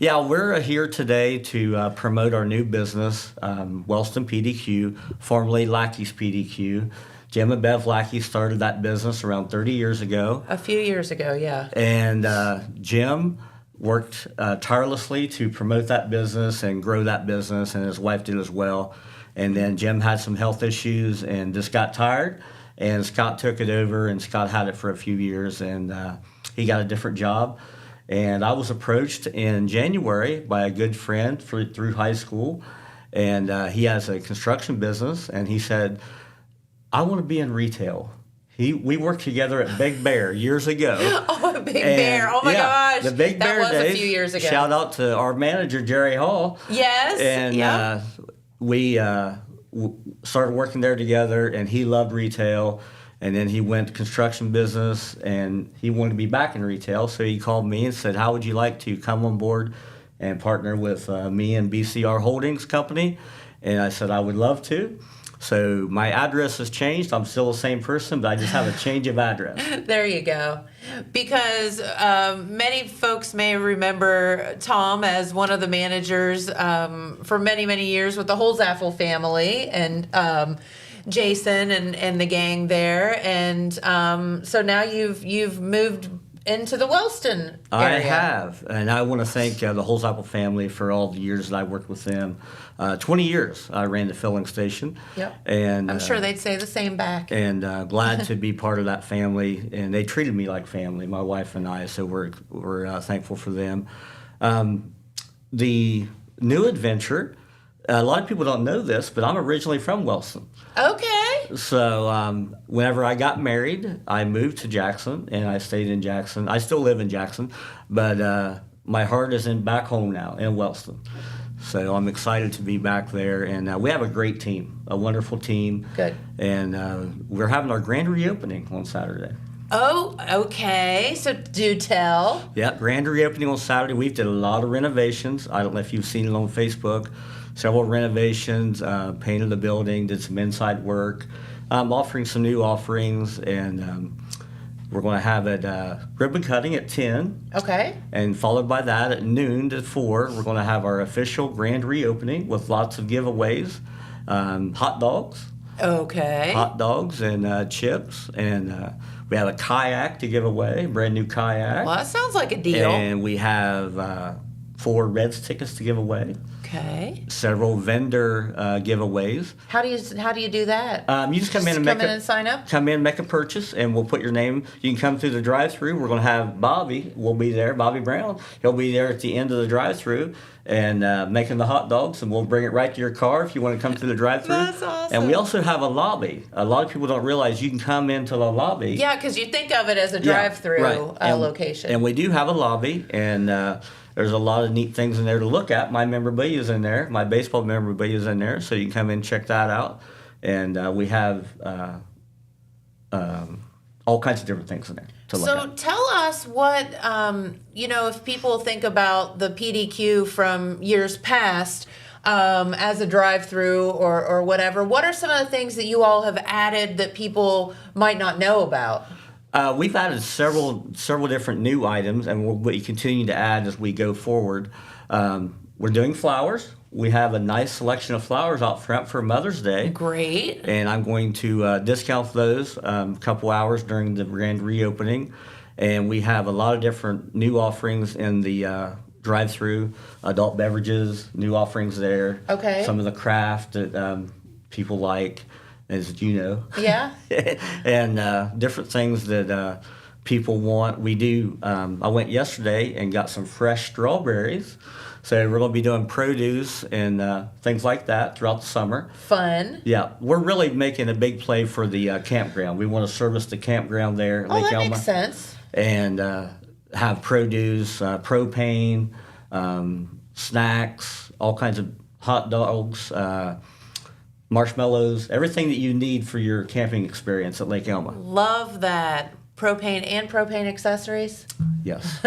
H: yeah, we're here today to promote our new business, Wellston PDQ, formerly Lackey's PDQ. Jim and Bev Lackey started that business around 30 years ago.
A: A few years ago, yeah.
H: And Jim worked tirelessly to promote that business and grow that business, and his wife did as well. And then Jim had some health issues and just got tired, and Scott took it over, and Scott had it for a few years, and he got a different job. And I was approached in January by a good friend through high school, and he has a construction business, and he said, I want to be in retail. We worked together at Big Bear years ago.
A: Oh, Big Bear. Oh, my gosh.
H: The Big Bear
A: that was
H: days.
A: A few years ago.
H: Shout out to our manager, Jerry Hall.
A: Yes.
H: And we started working there together, and he loved retail. And then he went to construction business, and he wanted to be back in retail. So he called me and said, how would you like to come on board and partner with me and BCR Holdings Company? And I said, I would love to. So my address has changed. I'm still the same person, but I just have a change of address.
A: There you go. Because many folks may remember Tom as one of the managers for many, many years with the Holzer family, and Jason and the gang there, and so now you've moved into the Wellston area.
H: I have, and I want to thank the Holzer family for all the years that I worked with them. 20 years I ran the filling station.
A: Yep.
H: And
A: I'm sure they'd say the same back.
H: And glad to be part of that family, and they treated me like family, my wife and I. So we're thankful for them. The new adventure. A lot of people don't know this, but I'm originally from Wellston.
A: Okay.
H: So whenever I got married, I moved to Jackson, and I stayed in Jackson. I still live in Jackson, but my heart is back home now in Wellston. So I'm excited to be back there, and we have a great team, a wonderful team.
A: Good.
H: And we're having our grand reopening on Saturday.
A: Oh, okay. So do tell.
H: Yeah, grand reopening on Saturday. We've did a lot of renovations. I don't know if you've seen it on Facebook. Several renovations, painted the building, did some inside work, offering some new offerings, and we're going to have it ribbon cutting at 10.
A: Okay.
H: And followed by that at noon to 4, we're going to have our official grand reopening with lots of giveaways, hot dogs.
A: Okay.
H: Hot dogs and chips, and we have a kayak to give away, a brand new kayak.
A: Well, that sounds like a deal.
H: And we have 4 Reds tickets to give away.
A: Okay.
H: Several vendor giveaways.
A: How do you do that?
H: You just come in and
A: sign up.
H: Come in, make a purchase, and we'll put your name. You can come through the drive-through. We're going to have Bobby. We'll be there. Bobby Brown. He'll be there at the end of the drive-through and making the hot dogs, and we'll bring it right to your car if you want to come through the drive-through.
A: That's awesome.
H: And we also have a lobby. A lot of people don't realize you can come into the lobby.
A: Yeah, because you think of it as a
H: Yeah,
A: drive-through
H: right.
A: location.
H: And we do have a lobby, and there's a lot of neat things in there to look at. My memorabilia is in there. My baseball memorabilia is in there, so you can come in and check that out. And we have all kinds of different things in there to look
A: So
H: at.
A: tell us what, if people think about the PDQ from years past as a drive-through or whatever, what are some of the things that you all have added that people might not know about?
H: We've added several different new items, and we'll be continuing to add as we go forward. We're doing flowers. We have a nice selection of flowers out front for Mother's Day.
A: Great.
H: And I'm going to discount those a couple hours during the grand reopening. And we have a lot of different new offerings in the drive-through, adult beverages, new offerings there.
A: Okay.
H: Some of the craft that people like, as you know.
A: Yeah.
H: And different things that people want. We do. I went yesterday and got some fresh strawberries. So we're going to be doing produce and things like that throughout the summer.
A: Fun.
H: Yeah, we're really making a big play for the campground. We want to service the campground there at
A: Oh,
H: Lake
A: that
H: Elma.
A: makes sense.
H: And have produce, propane, snacks, all kinds of hot dogs, marshmallows, everything that you need for your camping experience at Lake Elma.
A: Love that. Propane and propane accessories.
H: Yes.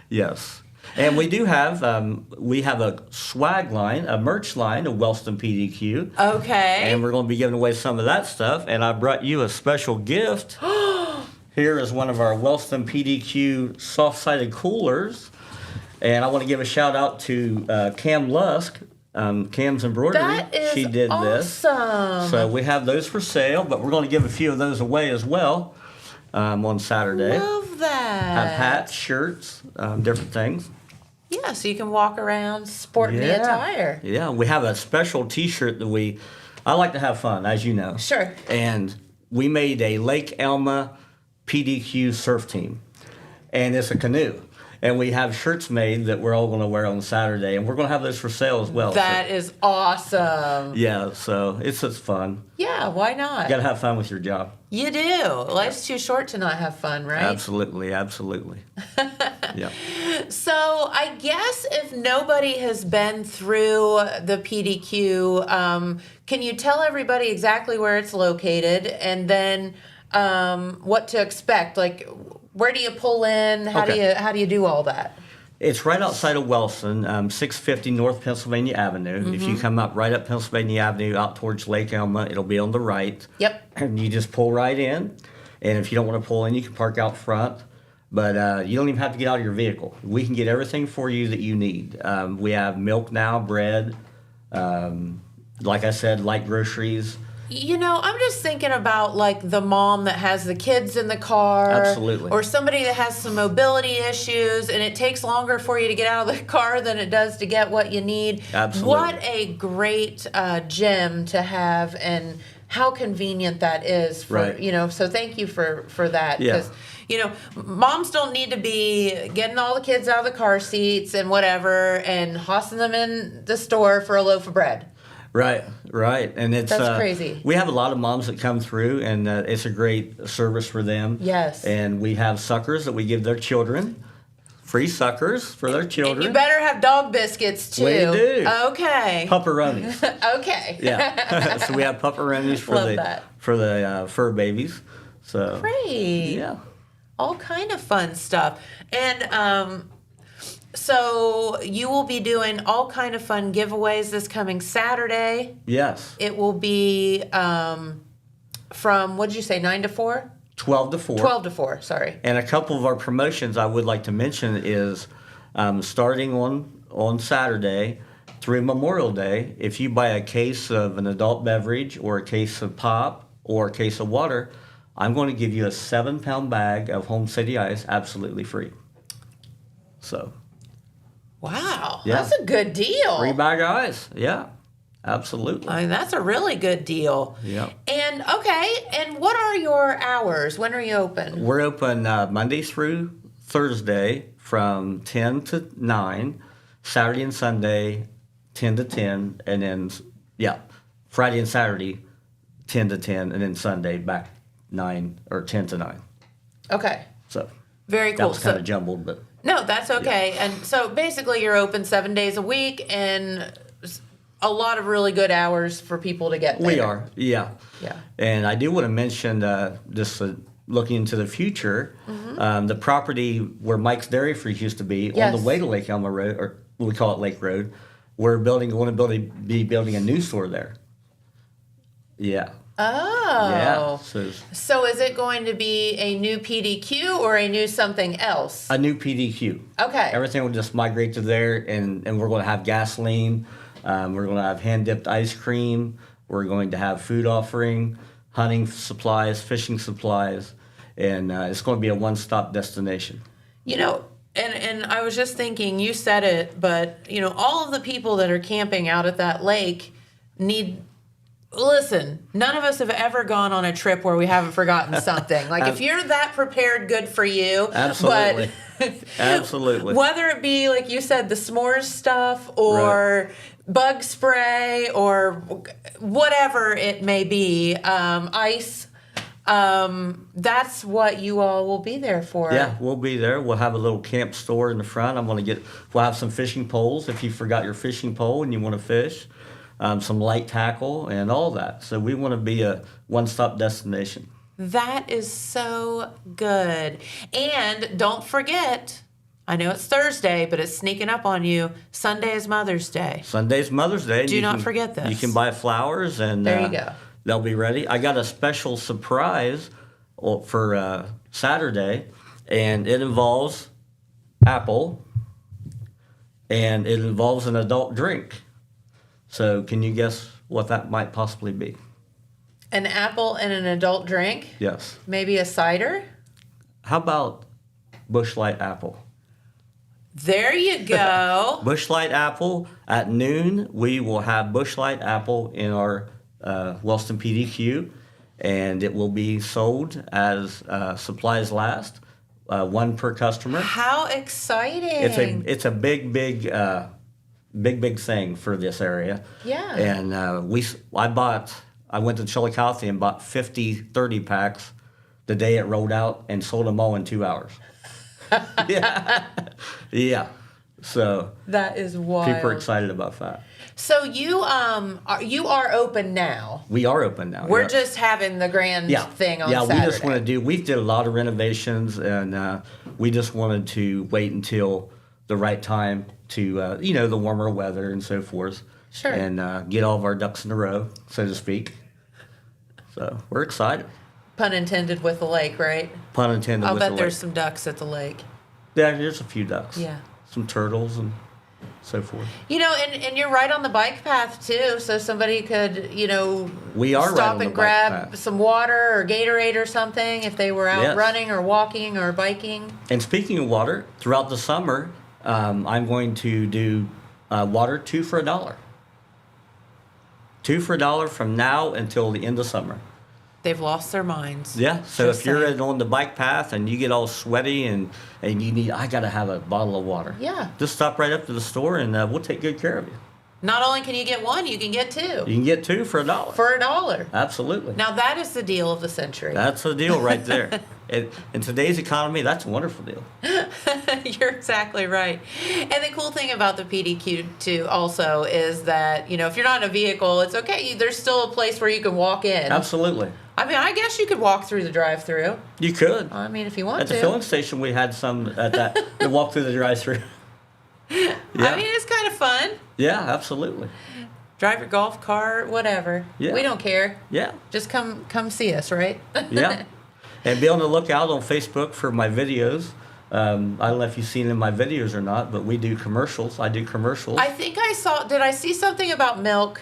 H: Yes. And we do have a swag line, a merch line of Wellston PDQ.
A: Okay.
H: And we're going to be giving away some of that stuff. And I brought you a special gift. Here is one of our Wellston PDQ soft-sided coolers. And I want to give a shout out to Cam Lusk, Cam's Embroidery.
A: That is
H: she did this.
A: awesome.
H: So we have those for sale, but we're going to give a few of those away as well on Saturday.
A: Love that.
H: Have hats, shirts, different things.
A: Yeah, so you can walk around sporting the attire.
H: Yeah, we have a special T-shirt that I like to have fun, as you know.
A: Sure.
H: And we made a Lake Elma PDQ surf team. And it's a canoe. And we have shirts made that we're all going to wear on Saturday. And we're going to have those for sale as well.
A: That is awesome.
H: Yeah, so it's just fun.
A: Yeah, why not?
H: You got to have fun with your job.
A: You do. Life's too short to not have fun, right?
H: Absolutely, absolutely. Yeah.
A: So I guess if nobody has been through the PDQ, can you tell everybody exactly where it's located and then what to expect? Like, where do you pull in? How do you do all that?
H: It's right outside of Wellston, 650 North Pennsylvania Avenue.
A: Mm-hmm.
H: If you come up right up Pennsylvania Avenue out towards Lake Elma, it'll be on the right.
A: Yep.
H: And you just pull right in. And if you don't want to pull in, you can park out front. But you don't even have to get out of your vehicle. We can get everything for you that you need. We have milk now, bread, like I said, light groceries.
A: You know, I'm just thinking about like the mom that has the kids in the car.
H: Absolutely.
A: Or somebody that has some mobility issues and it takes longer for you to get out of the car than it does to get what you need.
H: Absolutely.
A: What a great gym to have and how convenient that is for,
H: Right.
A: So thank you for that.
H: Yeah.
A: Because, moms don't need to be getting all the kids out of the car seats and whatever and hossing them in the store for a loaf of bread.
H: Right. And it's
A: That's crazy.
H: We have a lot of moms that come through, and it's a great service for them.
A: Yes.
H: And we have suckers that we give their children, free suckers for their children.
A: And you better have dog biscuits too.
H: We do.
A: Okay.
H: Pupperonis.
A: Okay.
H: Yeah. So we have pupperonis
A: Love that.
H: for the fur babies. So
A: Great.
H: yeah.
A: All kind of fun stuff. And so you will be doing all kind of fun giveaways this coming Saturday.
H: Yes.
A: It will be from, what did you say, 9 to 4?
H: 12 to 4.
A: 12 to 4, sorry.
H: And a couple of our promotions I would like to mention is starting on Saturday through Memorial Day, if you buy a case of an adult beverage or a case of pop or a case of water, I'm going to give you a 7-pound bag of Home City Ice absolutely free. So.
A: Wow,
H: Yeah.
A: that's a good deal.
H: Free bag of ice. Yeah, absolutely.
A: I mean, that's a really good deal.
H: Yeah.
A: And what are your hours? When are you open?
H: We're open Monday through Thursday from 10 to 9, Saturday and Sunday 10 to 10, and then, Friday and Saturday 10 to 10, and then Sunday back 9 or 10 to 9.
A: Okay.
H: So
A: Very
H: that
A: cool.
H: was kind of jumbled, but
A: No, that's okay. And so basically you're open 7 days a week and a lot of really good hours for people to get there.
H: we are, yeah.
A: Yeah.
H: And I do want to mention, just looking into the future, the property where Mike's Dairy Free used to be
A: Yes.
H: on the way to Lake Elmo Road, or we call it Lake Road, we're going to be building a new store there. Yeah.
A: Oh.
H: Yeah.
A: So is it going to be a new PDQ or a new something else?
H: A new PDQ.
A: Okay.
H: Everything will just migrate to there, and we're going to have gasoline. We're going to have hand-dipped ice cream. We're going to have food offering, hunting supplies, fishing supplies, and it's going to be a one-stop destination.
A: You know, and I was just thinking, you said it, but, all of the people that are camping out at that lake listen, none of us have ever gone on a trip where we haven't forgotten something. Like, if you're that prepared, good for you.
H: Absolutely.
A: But
H: Absolutely.
A: whether it be, like you said, the s'mores stuff or bug spray or whatever it may be, ice, that's what you all will be there for.
H: Yeah, we'll be there. We'll have a little camp store in the front. We'll have some fishing poles if you forgot your fishing pole and you want to fish. Some light tackle and all that. So we want to be a one-stop destination.
A: That is so good. And don't forget, I know it's Thursday, but it's sneaking up on you. Sunday is Mother's Day.
H: Sunday's Mother's Day.
A: Do not forget this.
H: You can buy flowers and
A: there you go.
H: They'll be ready. I got a special surprise for Saturday, and it involves apple, and it involves an adult drink. So can you guess what that might possibly be?
A: An apple and an adult drink?
H: Yes.
A: Maybe a cider?
H: How about Busch Light apple?
A: There you go.
H: Busch Light apple. At noon, we will have Busch Light apple in our Wellston PDQ, and it will be sold as supplies last, one per customer.
A: How exciting.
H: It's a big thing for this area.
A: Yeah.
H: And I went to Chillicothe and bought 50 30-packs the day it rolled out and sold them all in 2 hours. Yeah. So
A: that is wild.
H: people are excited about that.
A: So you are open now.
H: We are open now.
A: We're
H: yes.
A: just having the grand thing on Saturday.
H: We just want to we did a lot of renovations, and we just wanted to wait until the right time to, the warmer weather and so forth.
A: Sure.
H: And get all of our ducks in a row, so to speak. So we're excited.
A: Pun intended with the lake, right?
H: Pun intended
A: I'll
H: with the
A: bet
H: lake.
A: there's some ducks at the lake.
H: Yeah, there's a few ducks.
A: Yeah.
H: Some turtles and so forth.
A: And you're right on the bike path too, so somebody could,
H: We are
A: stop
H: right on the
A: and
H: bike
A: grab
H: path.
A: some water or Gatorade or something if they were out
H: Yes.
A: running or walking or biking.
H: And speaking of water, throughout the summer, I'm going to do water 2 for $1. 2 for $1 from now until the end of summer.
A: They've lost their minds.
H: Yeah, so
A: Just
H: if you're
A: saying.
H: on the bike path and you get all sweaty and I got to have a bottle of water.
A: Yeah.
H: Just stop right up to the store and we'll take good care of you.
A: Not only can you get one, you can get two.
H: You can get 2 for $1.
A: For $1.
H: Absolutely.
A: Now that is the deal of the century.
H: That's the deal right there. In today's economy, that's a wonderful deal.
A: You're exactly right. And the cool thing about the PDQ too also is that, if you're not in a vehicle, it's okay. There's still a place where you can walk in.
H: Absolutely.
A: I mean, I guess you could walk through the drive-through.
H: You could.
A: I mean, if you want
H: At
A: to.
H: the filling station, we had some at that. We walked through the drive-through. Yeah.
A: I mean, it's kind of fun.
H: Yeah, absolutely.
A: Drive your golf cart, whatever.
H: Yeah.
A: We don't care.
H: Yeah.
A: Just come see us, right?
H: Yeah. And be on the lookout on Facebook for my videos. I don't know if you've seen in my videos or not, but we do commercials. I do commercials.
A: I think I saw. Did I see something about milk?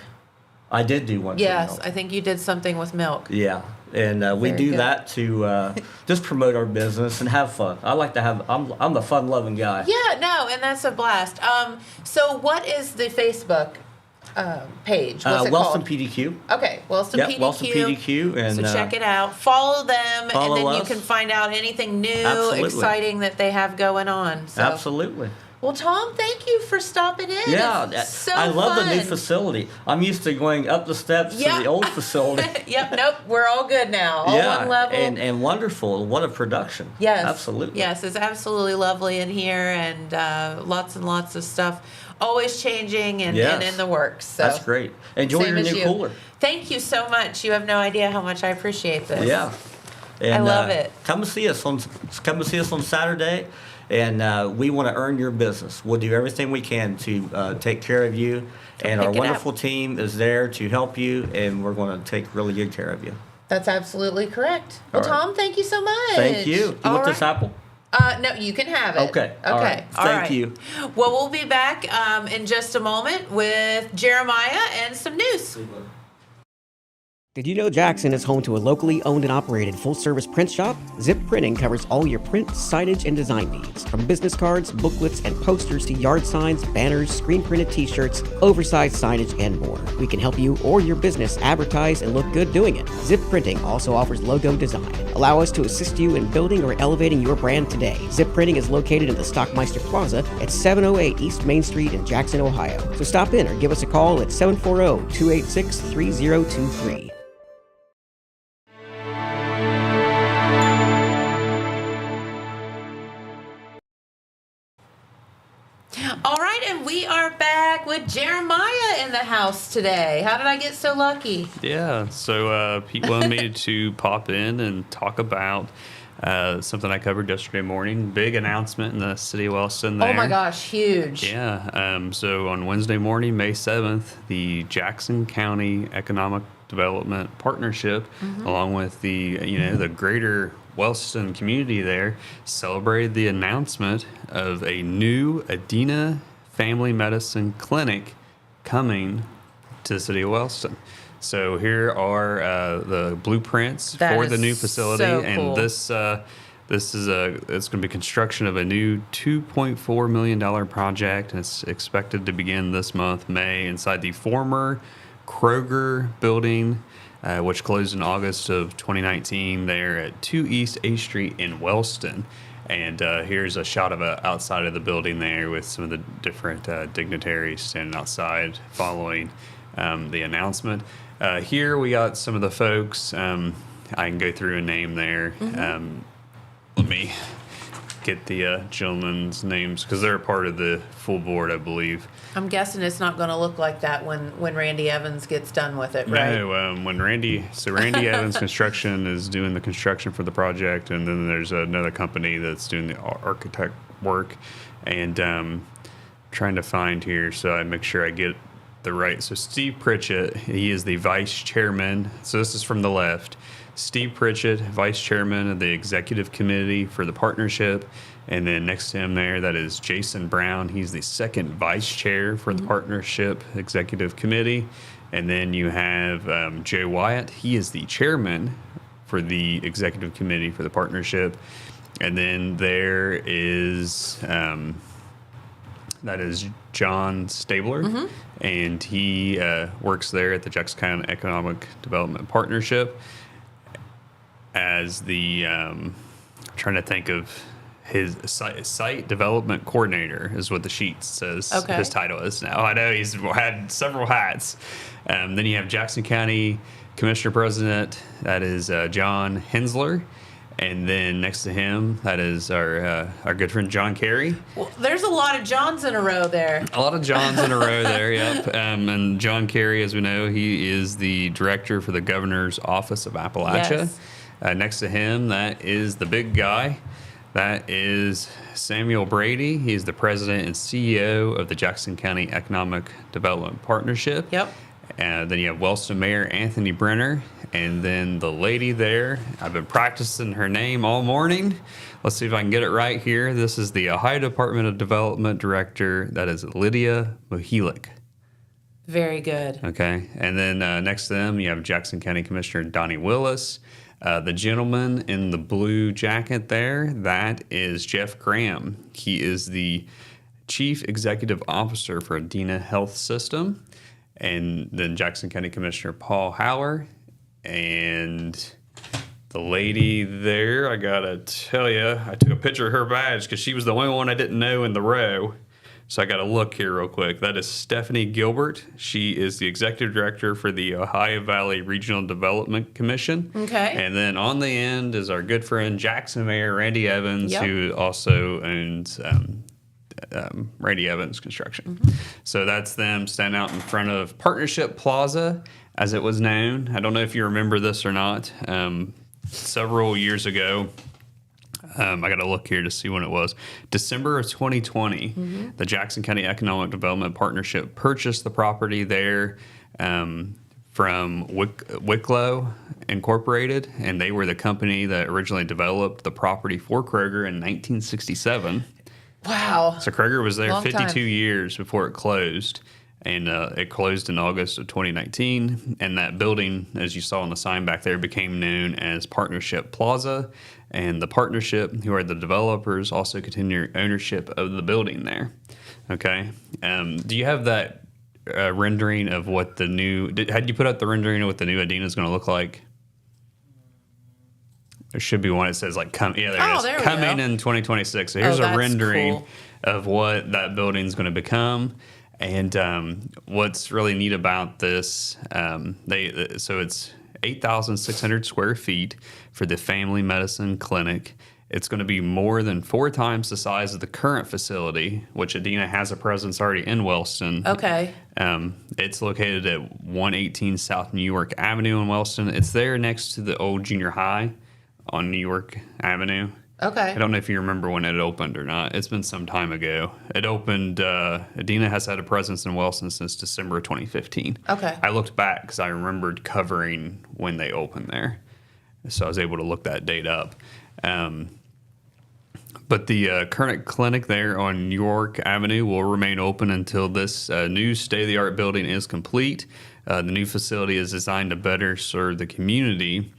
H: I did do one.
A: Yes,
H: for milk.
A: I think you did something with milk.
H: Yeah, and we
A: Very
H: do
A: good.
H: that to just promote our business and have fun. I like to have. I'm a fun-loving guy.
A: Yeah, no, and that's a blast. So what is the Facebook page? What's it
H: Wellston
A: called?
H: PDQ.
A: Okay, Wellston
H: Yep,
A: PDQ.
H: Wellston PDQ, and
A: So check it out. Follow them,
H: follow
A: and then you
H: us.
A: can find out anything new,
H: Absolutely.
A: exciting that they have going on. So.
H: Absolutely.
A: Well, Tom, thank you for stopping in.
H: Yeah,
A: It's so
H: I love the new
A: fun.
H: facility. I'm used to going up the steps
A: Yeah.
H: to the old facility.
A: Yep, nope, we're all good now. All
H: Yeah,
A: one level.
H: and wonderful. What a production.
A: Yes.
H: Absolutely.
A: Yes, it's absolutely lovely in here, and lots of stuff. Always changing and
H: Yes.
A: in the works. So.
H: That's great. Enjoy
A: Same
H: your
A: as
H: new
A: you.
H: cooler.
A: Thank you so much. You have no idea how much I appreciate this.
H: Yeah. And,
A: love it.
H: Come and see us on Saturday, and we want to earn your business. We'll do everything we can to take care of you, and our
A: pick it up.
H: wonderful team is there to help you, and we're going to take really good care of you.
A: That's absolutely correct. Well,
H: All right.
A: Tom, thank you so much.
H: Thank you. You
A: All
H: want this
A: right.
H: apple?
A: No, you can have it.
H: Okay.
A: Okay.
H: All right.
A: All
H: Thank
A: right.
H: you.
A: Well, we'll be back in just a moment with Jeremiah and some news.
I: Did you know Jackson is home to a locally owned and operated full-service print shop? Zip Printing covers all your print, signage, and design needs. From business cards, booklets, and posters to yard signs, banners, screen-printed t-shirts, oversized signage, and more. We can help you or your business advertise and look good doing it. Zip Printing also offers logo design. Allow us to assist you in building or elevating your brand today. Zip Printing is located in the Stockmeister Plaza at 708 East Main Street in Jackson, Ohio. So stop in or give us a call at 740-286-3023.
A: All right, and we are back with Jeremiah in the house today. How did I get so lucky?
F: Yeah, so Pete wanted me to pop in and talk about something I covered yesterday morning. Big announcement in the city of Wellston there.
A: Oh my gosh, huge.
F: Yeah, so on Wednesday morning, May 7th, the Jackson County Economic Development Partnership, along with the greater Wellston community there, celebrated the announcement of a new Adina Family Medicine Clinic coming to the city of Wellston. So here are the blueprints
A: That
F: for the
A: is
F: new facility,
A: so
F: and
A: cool.
F: this is it's going to be construction of a new $2.4 million project, and it's expected to begin this month, May, inside the former Kroger building, which closed in August of 2019 there at 2 East A Street in Wellston. And here's a shot of outside of the building there with some of the different dignitaries standing outside following the announcement. Here we got some of the folks. I can go through a name there. Let me get the gentlemen's names because they're a part of the full board, I believe.
A: I'm guessing it's not going to look like that when Randy Evans gets done with it, right?
F: No, when Randy Evans Construction is doing the construction for the project, and then there's another company that's doing the architect work, and trying to find here so I make sure I get the right. So Steve Pritchett, he is the vice chairman. So this is from the left. Steve Pritchett, vice chairman of the executive committee for the partnership. And then next to him there, that is Jason Brown. He's the second vice chair for the partnership executive committee. And then you have Jay Wyatt. He is the chairman for the executive committee for the partnership. And then there is, that is John Stabler. And he works there at the Jackson County Economic Development Partnership as the, trying to think of his site development coordinator is what the sheet says his title is now. I know he's had several hats. Then you have Jackson County Commissioner President, that is John Hensler. And then next to him, that is our good friend John Kerry.
A: Well, there's a lot of Johns in a row there.
F: A lot of Johns in a row there, yep. And John Kerry, as we know, he is the director for the Governor's Office of Appalachia.
A: Yes.
F: Next to him, that is the big guy. That is Samuel Brady. He's the president and CEO of the Jackson County Economic Development Partnership.
A: Yep.
F: And then you have Wellston Mayor Anthony Brenner. And then the lady there, I've been practicing her name all morning. Let's see if I can get it right here. This is the Ohio Department of Development Director. That is Lydia Mohilik.
A: Very good.
F: Okay. And then next to them, you have Jackson County Commissioner Donnie Willis. The gentleman in the blue jacket there, that is Jeff Graham. He is the Chief Executive Officer for ADAMH Health System. And then Jackson County Commissioner Paul Haller. And the lady there, I gotta tell you, I took a picture of her badge because she was the only one I didn't know in the row. So I got to look here real quick. That is Stephanie Gilbert. She is the Executive Director for the Ohio Valley Regional Development Commission.
A: Okay.
F: And then on the end is our good friend Jackson Mayor Randy Evans,
A: Yep.
F: who also owns Randy Evans Construction.
A: Mm-hmm.
F: So that's them standing out in front of Partnership Plaza, as it was known. I don't know if you remember this or not. Several years ago, I got to look here to see when it was. December of 2020, the Jackson County Economic Development Partnership purchased the property there from Wicklow Incorporated, and they were the company that originally developed the property for Kroger in 1967.
A: Wow.
F: So Kroger was there
A: Long
F: 52
A: time.
F: years before it closed. And it closed in August of 2019. And that building, as you saw on the sign back there, became known as Partnership Plaza. And the partnership, who are the developers, also continue ownership of the building there. Okay. Do you have that rendering of what the new... had you put up the rendering of what the new Adina is going to look like? There should be one that says, like, there it is.
A: There we
F: Coming
A: go.
F: in 2026. So here's a
A: that's
F: rendering
A: cool.
F: of what that building is going to become. And what's really neat about this, so it's 8,600 square feet for the family medicine clinic. It's going to be more than 4 times the size of the current facility, which Adina has a presence already in Wellston.
A: Okay.
F: It's located at 118 South New York Avenue in Wellston. It's there next to the old junior high on New York Avenue.
A: Okay.
F: I don't know if you remember when it opened or not. It's been some time ago. It opened, Adina has had a presence in Wellston since December of 2015.
A: Okay.
F: I looked back because I remembered covering when they opened there. So I was able to look that date up. But the current clinic there on New York Avenue will remain open until this new state-of-the-art building is complete. The new facility is designed to better serve the community,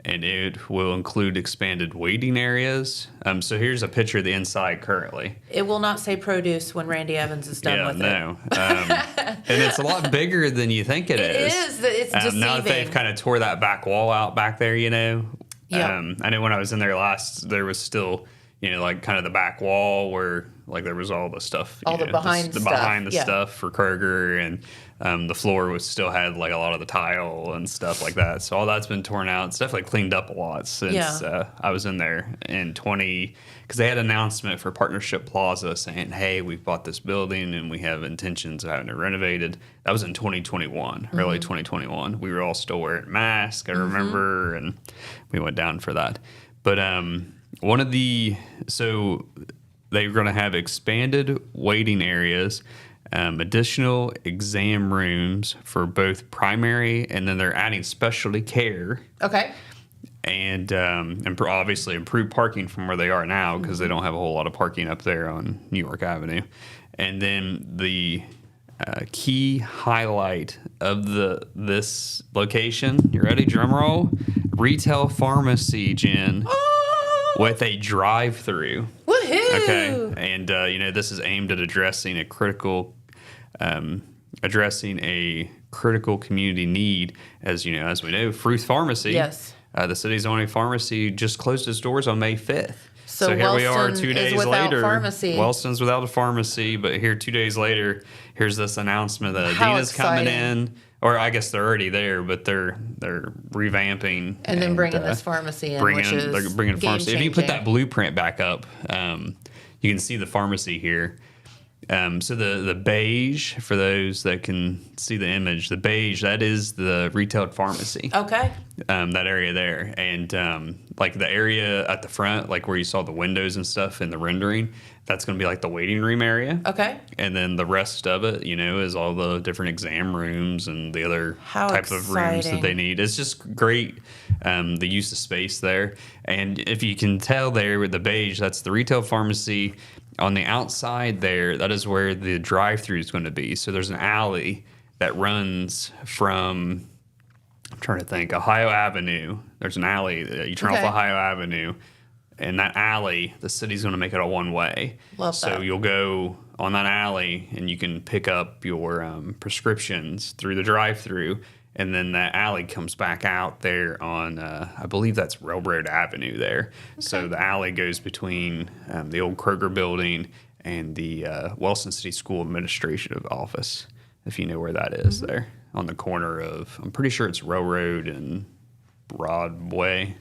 F: and it will include expanded waiting areas. So here's a picture of the inside currently.
A: It will not say produce when Randy Evans is done with it.
F: And it's a lot bigger than you think it is.
A: It is. It's deceiving.
F: Now that they've kind of tore that back wall out back there, you know.
A: Yeah.
F: I know when I was in there last, there was still, like kind of the back wall where like there was all the stuff.
A: All the behind stuff.
F: behind the
A: Yeah.
F: stuff for Kroger, and the floor still had like a lot of the tile and stuff like that. So all that's been torn out. It's definitely cleaned up a lot since I was in there in because they had an announcement for Partnership Plaza saying, hey, we've bought this building and we have intentions of having it renovated. That was in 2021, early 2021. We were all still wearing masks, I remember, and we went down for that. But so they're going to have expanded waiting areas, additional exam rooms for both primary, and then they're adding specialty care.
A: Okay.
F: And obviously improved parking from where they are now, because they don't have a whole lot of parking up there on New York Avenue. And then the key highlight of this location, you ready? Drum roll. Retail pharmacy, Jen, with a drive-through.
A: Woohoo!
F: Okay, and this is aimed at addressing a critical community need, as we know, Fruth Pharmacy.
A: Yes.
F: The city's only pharmacy just closed its doors on May 5th.
A: So
F: here we are
A: Wellston
F: 2 days
A: is without
F: later.
A: pharmacy.
F: Wellston's without a pharmacy, but here 2 days later, here's this announcement that
A: How
F: Adina's coming
A: exciting.
F: in or I guess they're already there, but they're revamping
A: and then bringing this pharmacy in, which is
F: they're bringing pharmacy. If you put that
A: game-changing.
F: blueprint back up, you can see the pharmacy here. So the beige, for those that can see the image, the beige, that is the retail pharmacy.
A: Okay.
F: That area there. And like the area at the front, like where you saw the windows and stuff in the rendering, that's going to be like the waiting room area.
A: Okay.
F: And then the rest of it, is all the different exam rooms and the other type of rooms that they need. It's just great, the use of space there. And if you can tell there with the beige, that's the retail pharmacy. On the outside there, that is where the drive-through is going to be. So there's an alley that runs from, I'm trying to think, Ohio Avenue. There's an alley that you turn off Ohio Avenue. And that alley, the city's going to make it a one-way.
A: Love
F: so
A: that.
F: you'll go on that alley and you can pick up your prescriptions through the drive-through. And then that alley comes back out there on, I believe that's Railroad Avenue there. Okay. So the alley goes between the old Kroger building and the Wellston City School Administrative Office, if you know where that is there, on the corner of, I'm pretty sure it's Railroad and Broadway.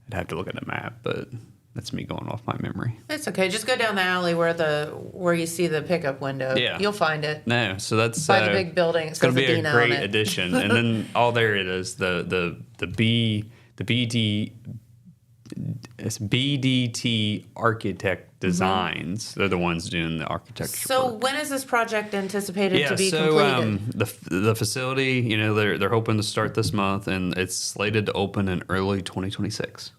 F: I'd have to look at the map, but that's me going off my memory.
A: It's okay. Just go down the alley where you see the pickup window.
F: Yeah.
A: You'll find it.
F: No, so that's
A: by the big building.
F: It's going to be a great addition. And then there it is. The BDT Architect Designs. They're the ones doing the architecture.
A: So
F: work.
A: when is this project anticipated to be completed?
F: The facility, they're hoping to start this month, and it's slated to open in early 2026.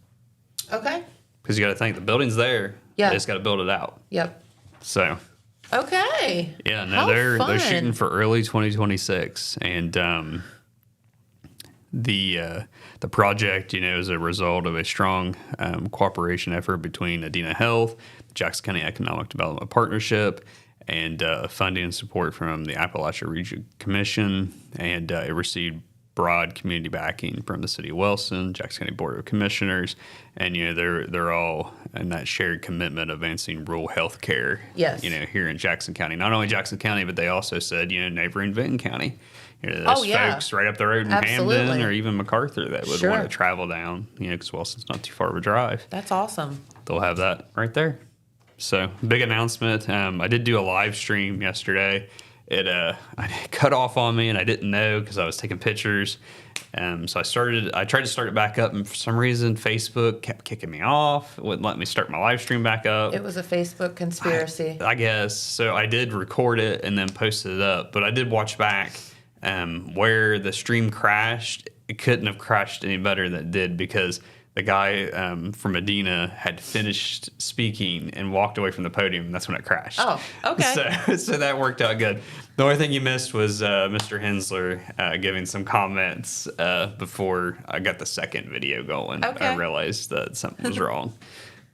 A: Okay.
F: Because you got to think the building's there.
A: Yeah.
F: They just got to build it out.
A: Yep.
F: So.
A: Okay.
F: Yeah. No,
A: How
F: they're
A: fun.
F: shooting for early 2026, and the project, is a result of a strong cooperation effort between ADAMH Health, the Jackson County Economic Development Partnership, and funding and support from the Appalachia Region Commission, and it received broad community backing from the City of Wellston, Jackson County Board of Commissioners, and they're all in that shared commitment of advancing rural health care.
A: Yes.
F: Here in Jackson County, not only Jackson County, but they also said neighboring Vinton County. There's folks right up the road in Hamden or even MacArthur that would want to travel down, because Wellston's not too far of a drive.
A: That's awesome.
F: They'll have that right there. So big announcement. I did do a live stream yesterday. It cut off on me, and I didn't know because I was taking pictures. So I tried to start it back up, and for some reason Facebook kept kicking me off. It wouldn't let me start my live stream back up.
A: It was a Facebook conspiracy.
F: I guess. So I did record it and then posted it up, but I did watch back where the stream crashed. It couldn't have crashed any better than it did, because the guy from Medina had finished speaking and walked away from the podium, and that's when it crashed.
A: Oh, okay.
F: So that worked out good. The only thing you missed was Mr. Hensler giving some comments before I got the second video going.
A: Okay.
F: I realized that something was wrong.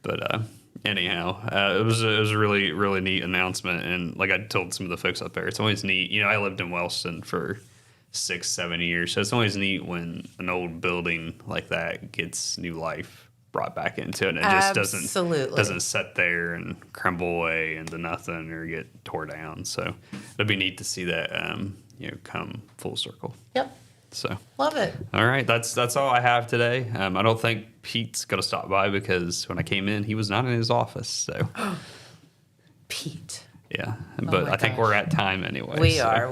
F: But anyhow, it was a really, really neat announcement. And like I told some of the folks up there, it's always neat. I lived in Wellston for 6-7 years, so it's always neat when an old building like that gets new life brought back into it, and it just doesn't sit there and crumble away into nothing or get tore down. So it'd be neat to see that come full circle.
A: Yep.
F: So
A: love it.
F: All right, that's all I have today. I don't think Pete's gonna stop by, because when I came in, he was not in his office. So
A: Pete.
F: Yeah, but I think we're at time anyway.
A: We are.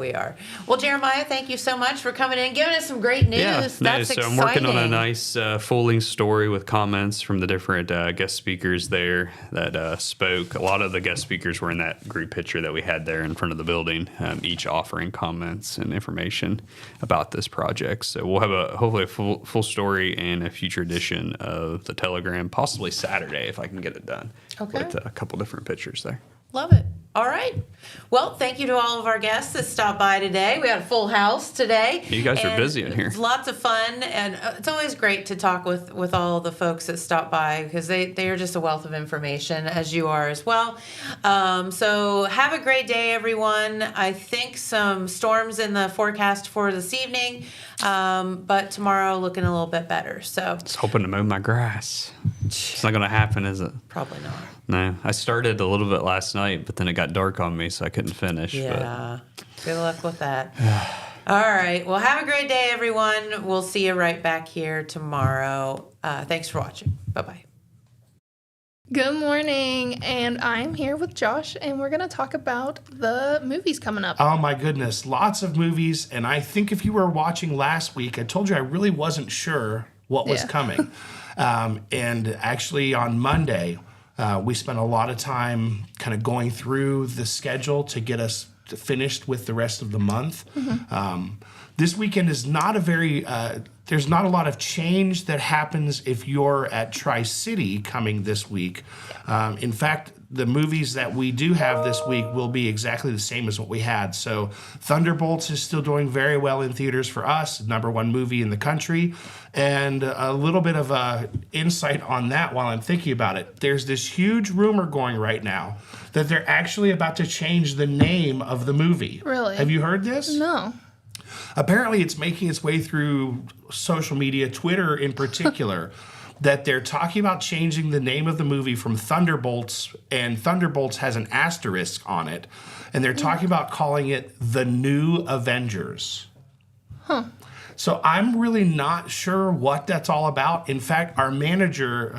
A: Well, Jeremiah, thank you so much for coming in, giving us some great news.
F: Yeah,
A: That's exciting.
F: I'm working on a nice full-length story with comments from the different guest speakers there that spoke. A lot of the guest speakers were in that group picture that we had there in front of the building, each offering comments and information about this project. So we'll have hopefully a full story and a future edition of the Telegram, possibly Saturday if I can get it done.
A: Okay.
F: With a couple different pictures there.
A: Love it. All right. Well, thank you to all of our guests that stopped by today. We had a full house today.
F: You guys are busy in here.
A: It's lots of fun, and it's always great to talk with all the folks that stop by, because they are just a wealth of information, as you are as well. So have a great day, everyone. I think some storms in the forecast for this evening, but tomorrow looking a little bit better. So
F: just hoping to mow my grass. It's not going to happen, is it?
A: Probably not.
F: No. I started a little bit last night, but then it got dark on me, so I couldn't finish.
A: Yeah. Good luck with that. All right. Well, have a great day, everyone. We'll see you right back here tomorrow. Thanks for watching. Bye-bye.
J: Good morning, and I'm here with Josh, and we're going to talk about the movies coming up.
K: Oh my goodness, lots of movies, and I think if you were watching last week, I told you I really wasn't sure what was coming. And actually on Monday, we spent a lot of time kind of going through the schedule to get us finished with the rest of the month. This weekend is not a very, there's not a lot of change that happens if you're at Tri-City coming this week. In fact, the movies that we do have this week will be exactly the same as what we had. So Thunderbolts is still doing very well in theaters for us, #1 movie in the country. And a little bit of insight on that while I'm thinking about it. There's this huge rumor going right now that they're actually about to change the name of the movie.
J: Really?
K: Have you heard this?
J: No.
K: Apparently, it's making its way through social media, Twitter in particular, that they're talking about changing the name of the movie from Thunderbolts, and Thunderbolts has an asterisk on it, and they're talking about calling it The New Avengers. So I'm really not sure what that's all about. In fact, our manager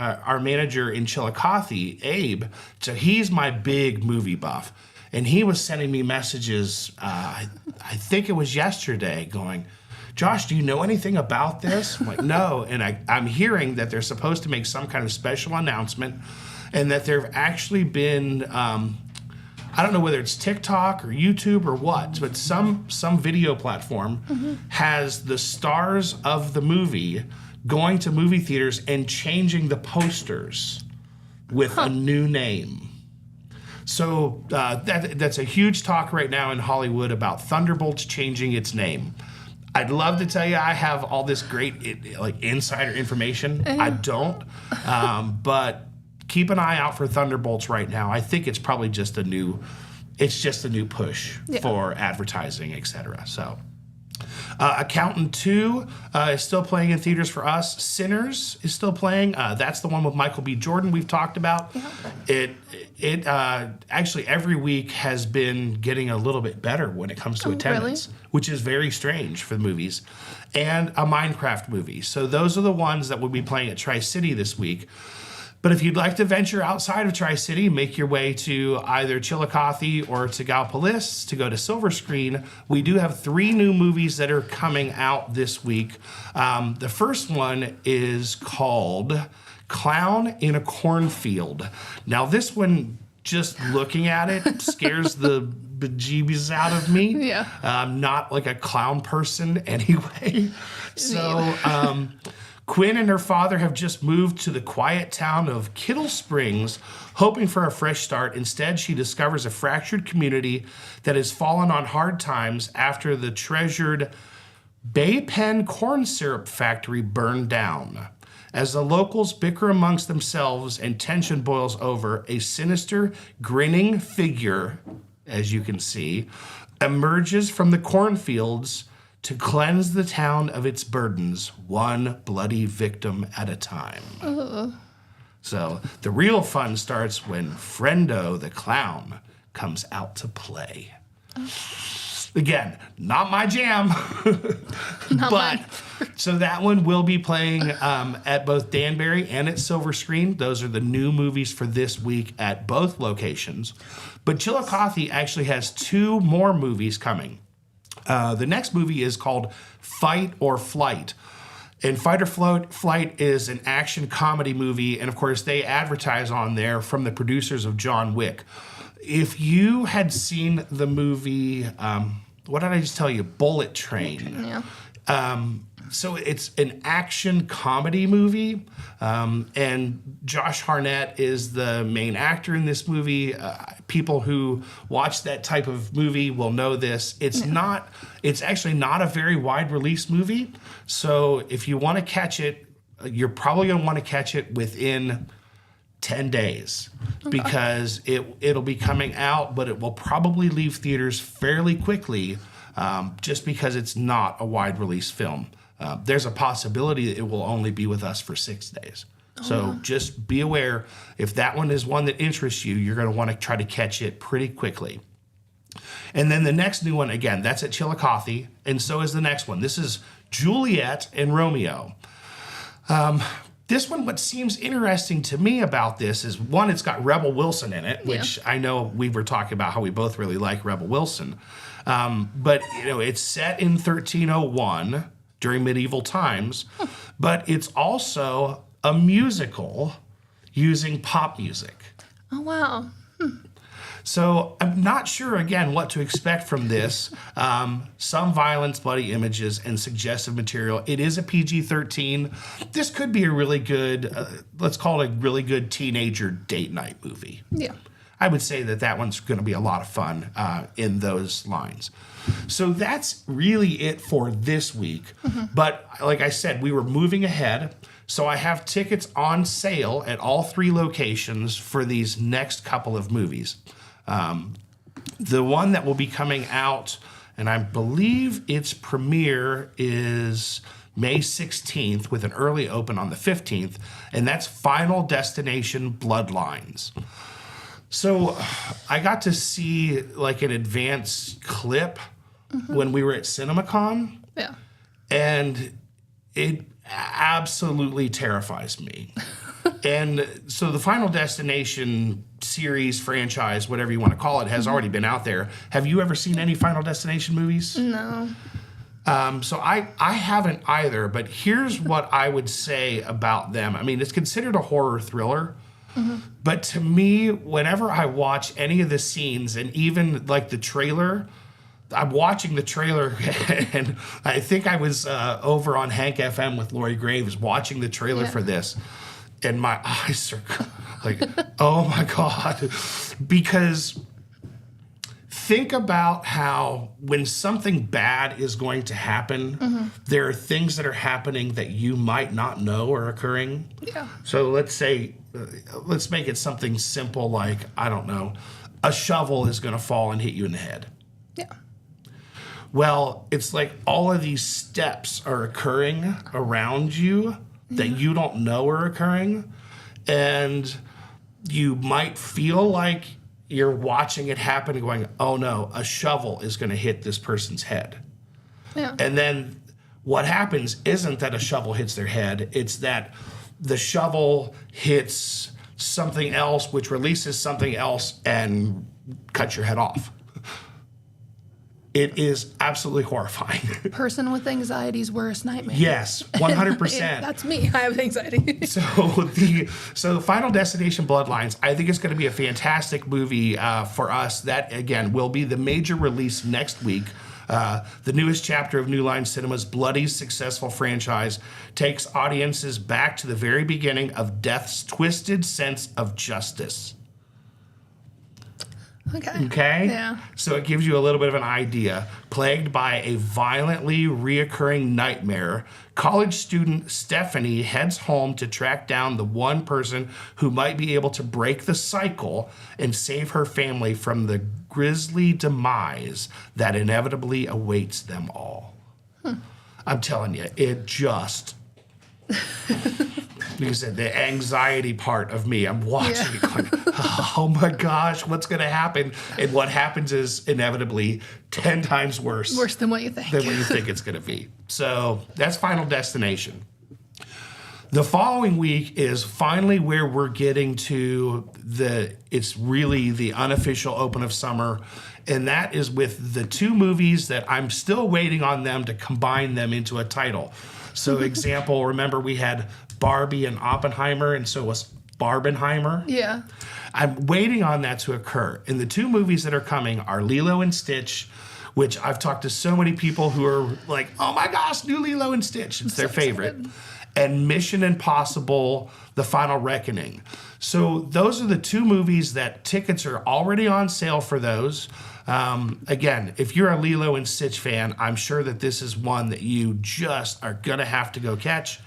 K: in Chillicothe, Abe, so he's my big movie buff. And he was sending me messages, I think it was yesterday, going, Josh, do you know anything about this? I'm like, no. And I'm hearing that they're supposed to make some kind of special announcement and that there have actually been, I don't know whether it's TikTok or YouTube or what, but some video platform has the stars of the movie going to movie theaters and changing the posters with a new name. So that's a huge talk right now in Hollywood about Thunderbolts changing its name. I'd love to tell you I have all this great insider information. I don't, but keep an eye out for Thunderbolts right now. I think it's probably just a new push for advertising, etc. So. Accountant 2 is still playing in theaters for us. Sinners is still playing. That's the one with Michael B. Jordan we've talked about. It actually every week has been getting a little bit better when it comes to attendance, which is very strange for the movies. And a Minecraft movie. So those are the ones that will be playing at Tri-City this week. But if you'd like to venture outside of Tri-City, make your way to either Chillicothe or to Gallipolis to go to Silver Screen. We do have 3 new movies that are coming out this week. The first one is called Clown in a Cornfield. Now, this one, just looking at it, scares the bejeebies out of me.
J: Yeah.
K: I'm not like a clown person anyway. So... Quinn and her father have just moved to the quiet town of Kittle Springs, hoping for a fresh start. Instead, she discovers a fractured community that has fallen on hard times after the treasured Bay Pen corn syrup factory burned down. As the locals bicker amongst themselves and tension boils over, a sinister, grinning figure, as you can see, emerges from the cornfields to cleanse the town of its burdens, one bloody victim at a time. So the real fun starts when Friendo the clown comes out to play. Again, not my jam. So that one will be playing at both Danbarry and at Silver Screen. Those are the new movies for this week at both locations. But Chillicothe actually has 2 more movies coming. The next movie is called Fight or Flight. And Fight or Flight is an action comedy movie. And of course, they advertise on there from the producers of John Wick. If you had seen the movie, what did I just tell you? Bullet Train.
J: Yeah.
K: So it's an action comedy movie. And Josh Hartnett is the main actor in this movie. People who watch that type of movie will know this. It's actually not a very wide release movie. So if you want to catch it, you're probably going to want to catch it within 10 days because it'll be coming out, but it will probably leave theaters fairly quickly just because it's not a wide release film. There's a possibility that it will only be with us for 6 days. So just be aware, if that one is one that interests you, you're going to want to try to catch it pretty quickly. And then the next new one, again, that's at Chillicothe, and so is the next one. This is Juliet and Romeo. This one, what seems interesting to me about this is, one, it's got Rebel Wilson in it, which I know we were talking about how we both really like Rebel Wilson. But, it's set in 1301 during medieval times, but it's also a musical using pop music.
J: Oh, wow.
K: So I'm not sure, again, what to expect from this. Some violence, bloody images, and suggestive material. It is a PG-13. This could be a really good, let's call it a really good teenager date night movie.
J: Yeah.
K: I would say that one's going to be a lot of fun in those lines. So that's really it for this week. But like I said, we were moving ahead. So I have tickets on sale at all 3 locations for these next couple of movies. The one that will be coming out, and I believe its premiere is May 16th with an early open on the 15th, and that's Final Destination Bloodlines. So I got to see like an advance clip when we were at CinemaCon.
J: Yeah.
K: And it absolutely terrifies me. And so the Final Destination series, franchise, whatever you want to call it, has already been out there. Have you ever seen any Final Destination movies?
J: No.
K: So I haven't either, but here's what I would say about them. I mean, it's considered a horror thriller, but to me, whenever I watch any of the scenes, and even like the trailer, I'm watching the trailer, and I think I was over on Hank FM with Lori Graves watching the trailer for this, and my eyes are like, oh my God. Because think about how when something bad is going to happen, there are things that are happening that you might not know are occurring.
J: Yeah.
K: So let's say, let's make it something simple like, I don't know, a shovel is going to fall and hit you in the head.
J: Yeah.
K: Well, it's like all of these steps are occurring around you that you don't know are occurring. And you might feel like you're watching it happen and going, oh no, a shovel is going to hit this person's head.
J: Yeah.
K: And then what happens isn't that a shovel hits their head, it's that the shovel hits something else, which releases something else and cuts your head off. It is absolutely horrifying.
J: Person with anxiety's worst nightmare.
K: Yes, 100%.
J: That's me. I have anxiety.
K: So Final Destination Bloodlines, I think it's going to be a fantastic movie for us. That, again, will be the major release next week. The newest chapter of New Line Cinema's bloody successful franchise takes audiences back to the very beginning of death's twisted sense of justice. Okay?
J: Yeah.
K: So it gives you a little bit of an idea. Plagued by a violently reoccurring nightmare, college student Stephanie heads home to track down the one person who might be able to break the cycle and save her family from the grisly demise that inevitably awaits them all. I'm telling you, it just... Like I said, the anxiety part of me, I'm watching it going, oh my gosh, what's going to happen? And what happens is inevitably 10 times worse.
J: Worse than what you think.
K: Than what you think it's going to be. So that's Final Destination. The following week is finally where we're getting to it's really the unofficial open of summer. And that is with the 2 movies that I'm still waiting on them to combine them into a title. So example, remember we had Barbie and Oppenheimer, and so was Barbenheimer.
J: Yeah.
K: I'm waiting on that to occur. And the 2 movies that are coming are Lilo and Stitch, which I've talked to so many people who are like, oh my gosh, new Lilo and Stitch. It's their favorite. And Mission Impossible, The Final Reckoning. So those are the 2 movies that tickets are already on sale for those. Again, if you're a Lilo and Stitch fan, I'm sure that this is one that you just are going to have to go catch.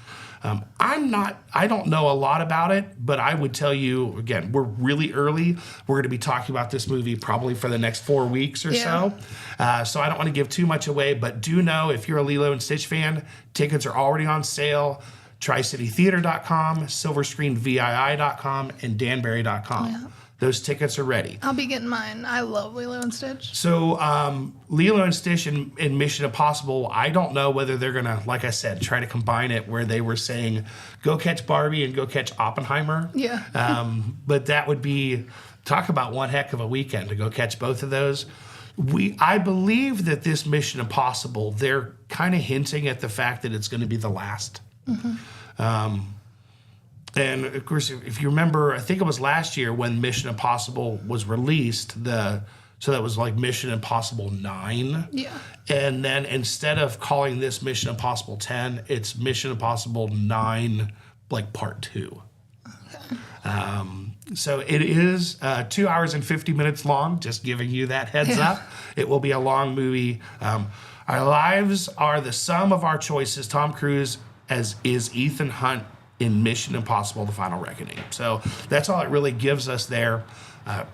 K: I don't know a lot about it, but I would tell you, again, we're really early. We're going to be talking about this movie probably for the next 4 weeks or so. So I don't want to give too much away, but do know if you're a Lilo and Stitch fan, tickets are already on sale. TriCityTheater.com, SilverScreenVII.com, and Danbarry.com. those tickets are ready.
J: I'll be getting mine. I love Lilo and Stitch.
K: So Lilo and Stitch and Mission Impossible, I don't know whether they're going to, like I said, try to combine it where they were saying, go catch Barbie and go catch Oppenheimer.
J: Yeah.
K: But that would be, talk about one heck of a weekend to go catch both of those. I believe that this Mission Impossible, they're kind of hinting at the fact that it's going to be the last. And of course, if you remember, I think it was last year when Mission Impossible was released, so that was like Mission Impossible 9.
J: Yeah.
K: And then instead of calling this Mission Impossible 10, it's Mission Impossible 9, like part 2. Okay. So it is 2 hours and 50 minutes long, just giving you that heads up. It will be a long movie. Our lives are the sum of our choices. Tom Cruise is Ethan Hunt in Mission Impossible: The Final Reckoning. So that's all it really gives us there.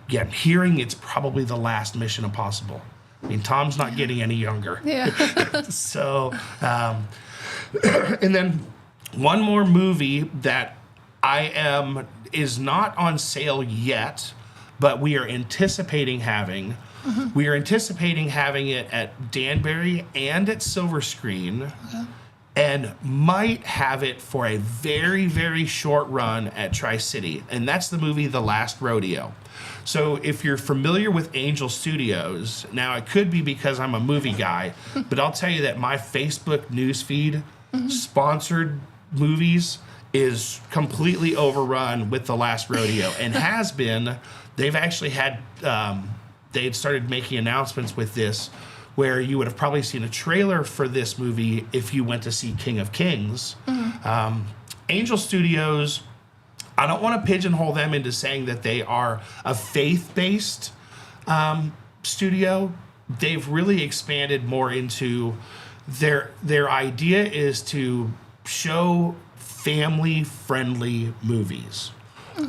K: Again, hearing it's probably the last Mission Impossible. I mean, Tom's not getting any younger.
J: Yeah.
K: So, and then one more movie that is not on sale yet, but we are anticipating having. We are anticipating having it at Danbarry and at Silver Screen. And might have it for a very, very short run at Tri-City. And that's the movie The Last Rodeo. So if you're familiar with Angel Studios, now it could be because I'm a movie guy, but I'll tell you that my Facebook newsfeed, sponsored movies, is completely overrun with The Last Rodeo and has been. They've actually had, they've started making announcements with this, where you would have probably seen a trailer for this movie if you went to see King of Kings. Angel Studios, I don't want to pigeonhole them into saying that they are a faith-based studio. They've really expanded more into their idea is to show family-friendly movies.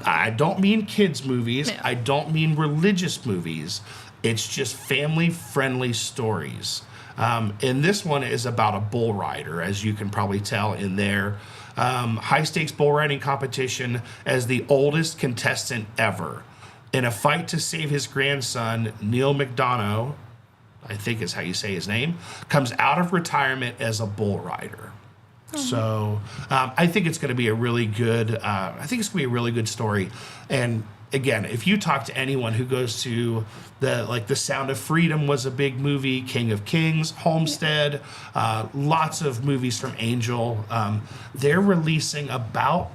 K: I don't mean kids' movies.
J: Yeah.
K: I don't mean religious movies. It's just family-friendly stories. And this one is about a bull rider, as you can probably tell in their high-stakes bull riding competition as the oldest contestant ever. In a fight to save his grandson, Neil McDonough, I think is how you say his name, comes out of retirement as a bull rider. So I think it's going to be a really good. I think it's going to be a really good story. And again, if you talk to anyone who goes to the Sound of Freedom was a big movie, King of Kings, Homestead, lots of movies from Angel. They're releasing about,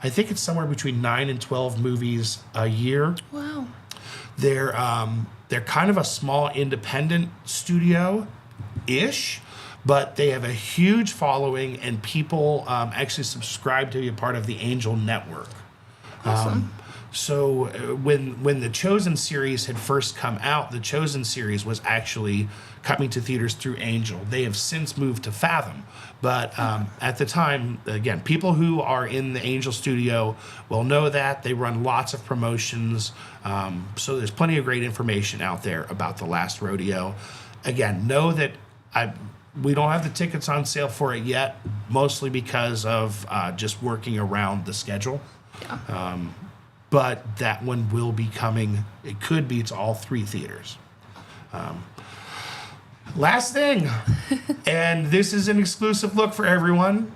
K: I think it's somewhere between 9 and 12 movies a year.
J: Wow.
K: They're kind of a small independent studio-ish. But they have a huge following, and people actually subscribe to be a part of the Angel Network.
J: Awesome.
K: So when the Chosen series had first come out, the Chosen series was actually coming to theaters through Angel. They have since moved to Fathom. But at the time, again, people who are in the Angel studio will know that. They run lots of promotions. So there's plenty of great information out there about The Last Rodeo. Again, know that we don't have the tickets on sale for it yet, mostly because of just working around the schedule.
J: Yeah.
K: But that one will be coming. It could be to all 3 theaters. Last thing, and this is an exclusive look for everyone.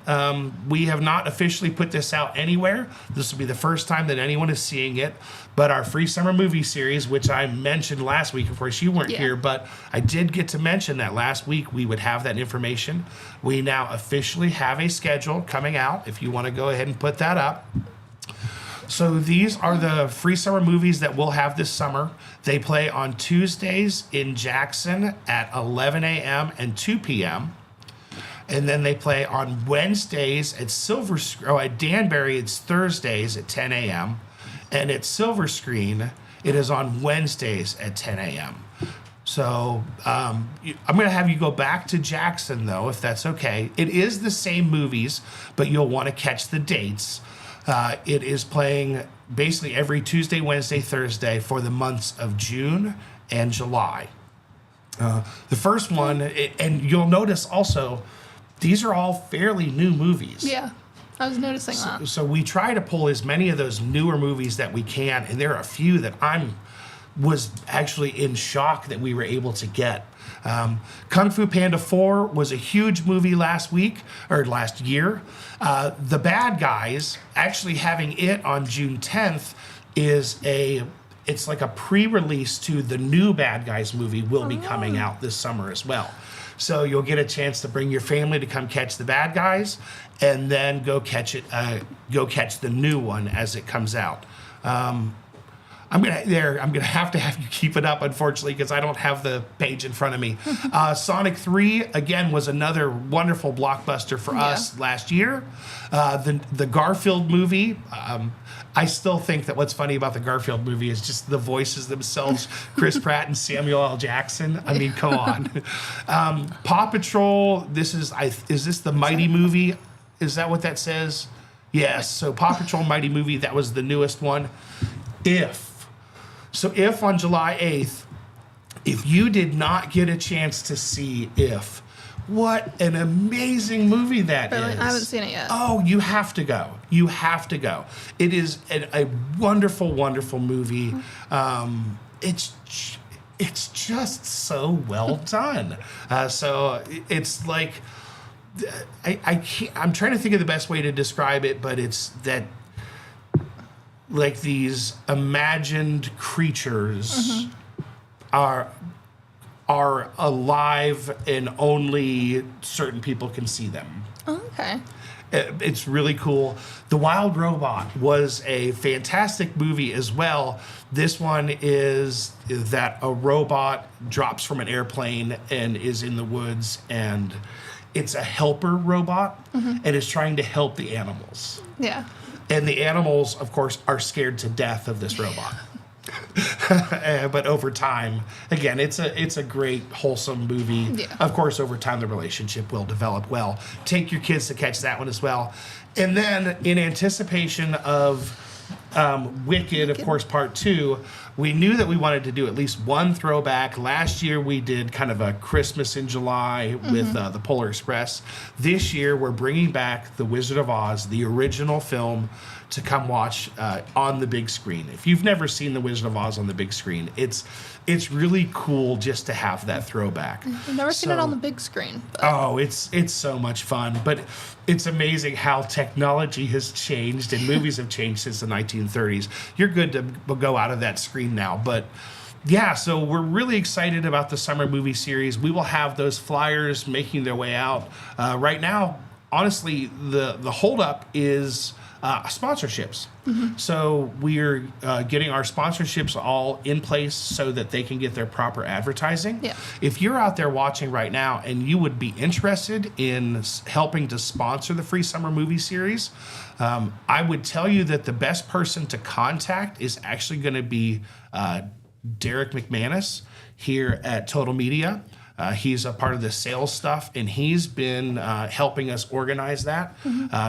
K: We have not officially put this out anywhere. This will be the first time that anyone is seeing it. But our free summer movie series, which I mentioned last week, of course you weren't here, but I did get to mention that last week we would have that information. We now officially have a schedule coming out, if you want to go ahead and put that up. So these are the free summer movies that we'll have this summer. They play on Tuesdays in Jackson at 11 a.m. and 2 p.m. And then they play on Wednesdays at at Danbarry, it's Thursdays at 10 a.m. And at Silver Screen, it is on Wednesdays at 10 a.m. So I'm going to have you go back to Jackson, though, if that's okay. It is the same movies, but you'll want to catch the dates. It is playing basically every Tuesday, Wednesday, Thursday for the months of June and July. The first one, and you'll notice also, these are all fairly new movies.
J: Yeah. I was noticing that.
K: So we try to pull as many of those newer movies that we can, and there are a few that was actually in shock that we were able to get. Kung Fu Panda 4 was a huge movie last year. The Bad Guys, actually having it on June 10th, it's like a pre-release to the new Bad Guys movie will be coming out this summer as well. So you'll get a chance to bring your family to come catch the Bad Guys, and then go catch the new one as it comes out. I'm gonna have to have you keep it up, unfortunately, because I don't have the page in front of me. Sonic 3 again was another wonderful blockbuster for us last year. The Garfield movie. I still think that what's funny about the Garfield movie is just the voices themselves, Chris Pratt and Samuel L. Jackson. I mean, come on. Paw Patrol. Is this the Mighty movie? Is that what that says? Yes. So Paw Patrol Mighty movie. That was the newest one. If on July 8th, if you did not get a chance to see If, what an amazing movie that is.
J: I haven't seen it yet.
K: Oh, you have to go. You have to go. It is a wonderful, wonderful movie. It's just so well done. So it's like, I'm trying to think of the best way to describe it, but it's that, like, these imagined creatures are alive and only certain people can see them.
J: Oh, okay.
K: It's really cool. The Wild Robot was a fantastic movie as well. This one is that a robot drops from an airplane and is in the woods, and it's a helper robot and is trying to help the animals.
J: Yeah.
K: And the animals, of course, are scared to death of this robot. But over time, again, it's a great, wholesome movie.
J: Yeah.
K: Of course, over time, the relationship will develop well. Take your kids to catch that one as well. And then, in anticipation of Wicked, of course, Part 2, we knew that we wanted to do at least one throwback. Last year, we did kind of a Christmas in July with the Polar Express. This year, we're bringing back The Wizard of Oz, the original film, to come watch on the big screen. If you've never seen The Wizard of Oz on the big screen, it's really cool just to have that throwback.
J: I've never seen it on the big screen. But.
K: Oh, it's so much fun. But it's amazing how technology has changed and movies have changed since the 1930s. You're good to go out of that screen now. But yeah, so we're really excited about the summer movie series. We will have those flyers making their way out. Right now, honestly, the holdup is sponsorships. So we're getting our sponsorships all in place so that they can get their proper advertising.
J: Yeah.
K: If you're out there watching right now and you would be interested in helping to sponsor the free summer movie series, I would tell you that the best person to contact is actually going to be Derek McManus here at Total Media. He's a part of the sales stuff, and he's been helping us organize that.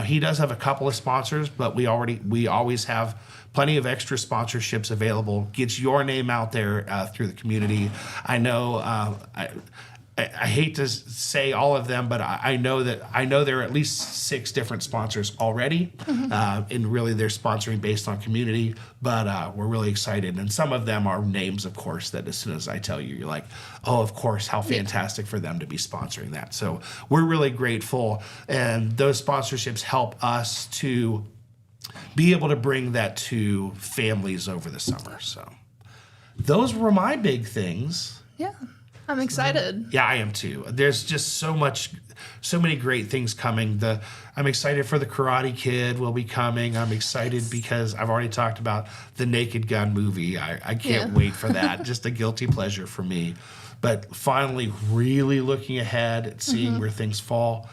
K: He does have a couple of sponsors, but we always have plenty of extra sponsorships available. Gets your name out there through the community. I know. I hate to say all of them, but I know there are at least 6 different sponsors already, and really they're sponsoring based on community. But we're really excited, and some of them are names, of course, that as soon as I tell you, you're like, oh, of course, how fantastic for them to be sponsoring that. So we're really grateful, and those sponsorships help us to be able to bring that to families over the summer. So those were my big things.
J: Yeah. I'm excited.
K: Yeah, I am too. There's just so many great things coming. I'm excited for the Karate Kid will be coming. I'm excited because I've already talked about the Naked Gun movie. I can't wait for that. Just a guilty pleasure for me. But finally, really looking ahead at seeing where things fall.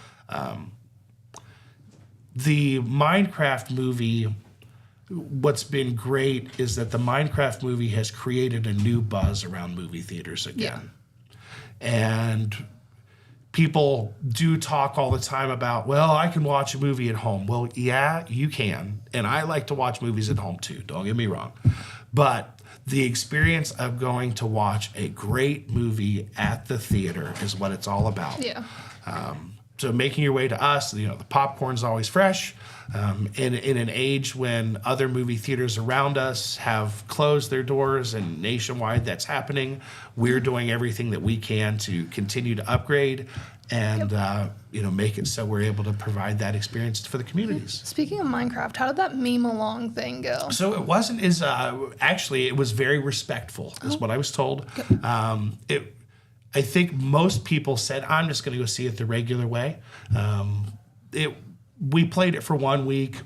K: The Minecraft movie, what's been great is that the Minecraft movie has created a new buzz around movie theaters again. Yeah. And people do talk all the time about, well, I can watch a movie at home. Well, yeah, you can. And I like to watch movies at home too. Don't get me wrong. But the experience of going to watch a great movie at the theater is what it's all about.
J: Yeah.
K: So making your way to us, the popcorn's always fresh. In an age when other movie theaters around us have closed their doors and nationwide that's happening, we're doing everything that we can to continue to upgrade and make it so we're able to provide that experience for the communities.
J: Speaking of Minecraft, how did that meme along thing go?
K: So it wasn't as actually it was very respectful, is what I was told. I think most people said, I'm just going to go see it the regular way. We played it for 1 week.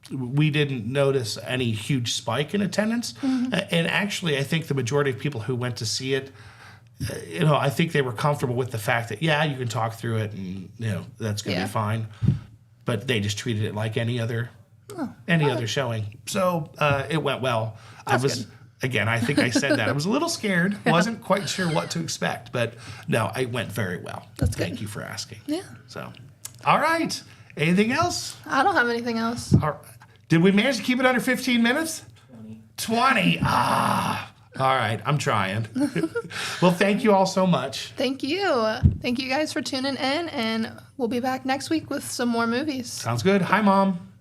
K: We didn't notice any huge spike in attendance. And actually, I think the majority of people who went to see it, I think they were comfortable with the fact that, yeah, you can talk through it and, that's going to be fine. But they just treated it like any other showing. So it went well. Again, I think I said that. I was a little scared. Wasn't quite sure what to expect. But no, it went very well.
J: That's good.
K: Thank you for asking.
J: Yeah.
K: So, all right. Anything else?
J: I don't have anything else.
K: Did we manage to keep it under 15 minutes? 20. All right. I'm trying. Well, thank you all so much.
J: Thank you. Thank you guys for tuning in, and we'll be back next week with some more movies.
K: Sounds good. Hi, Mom.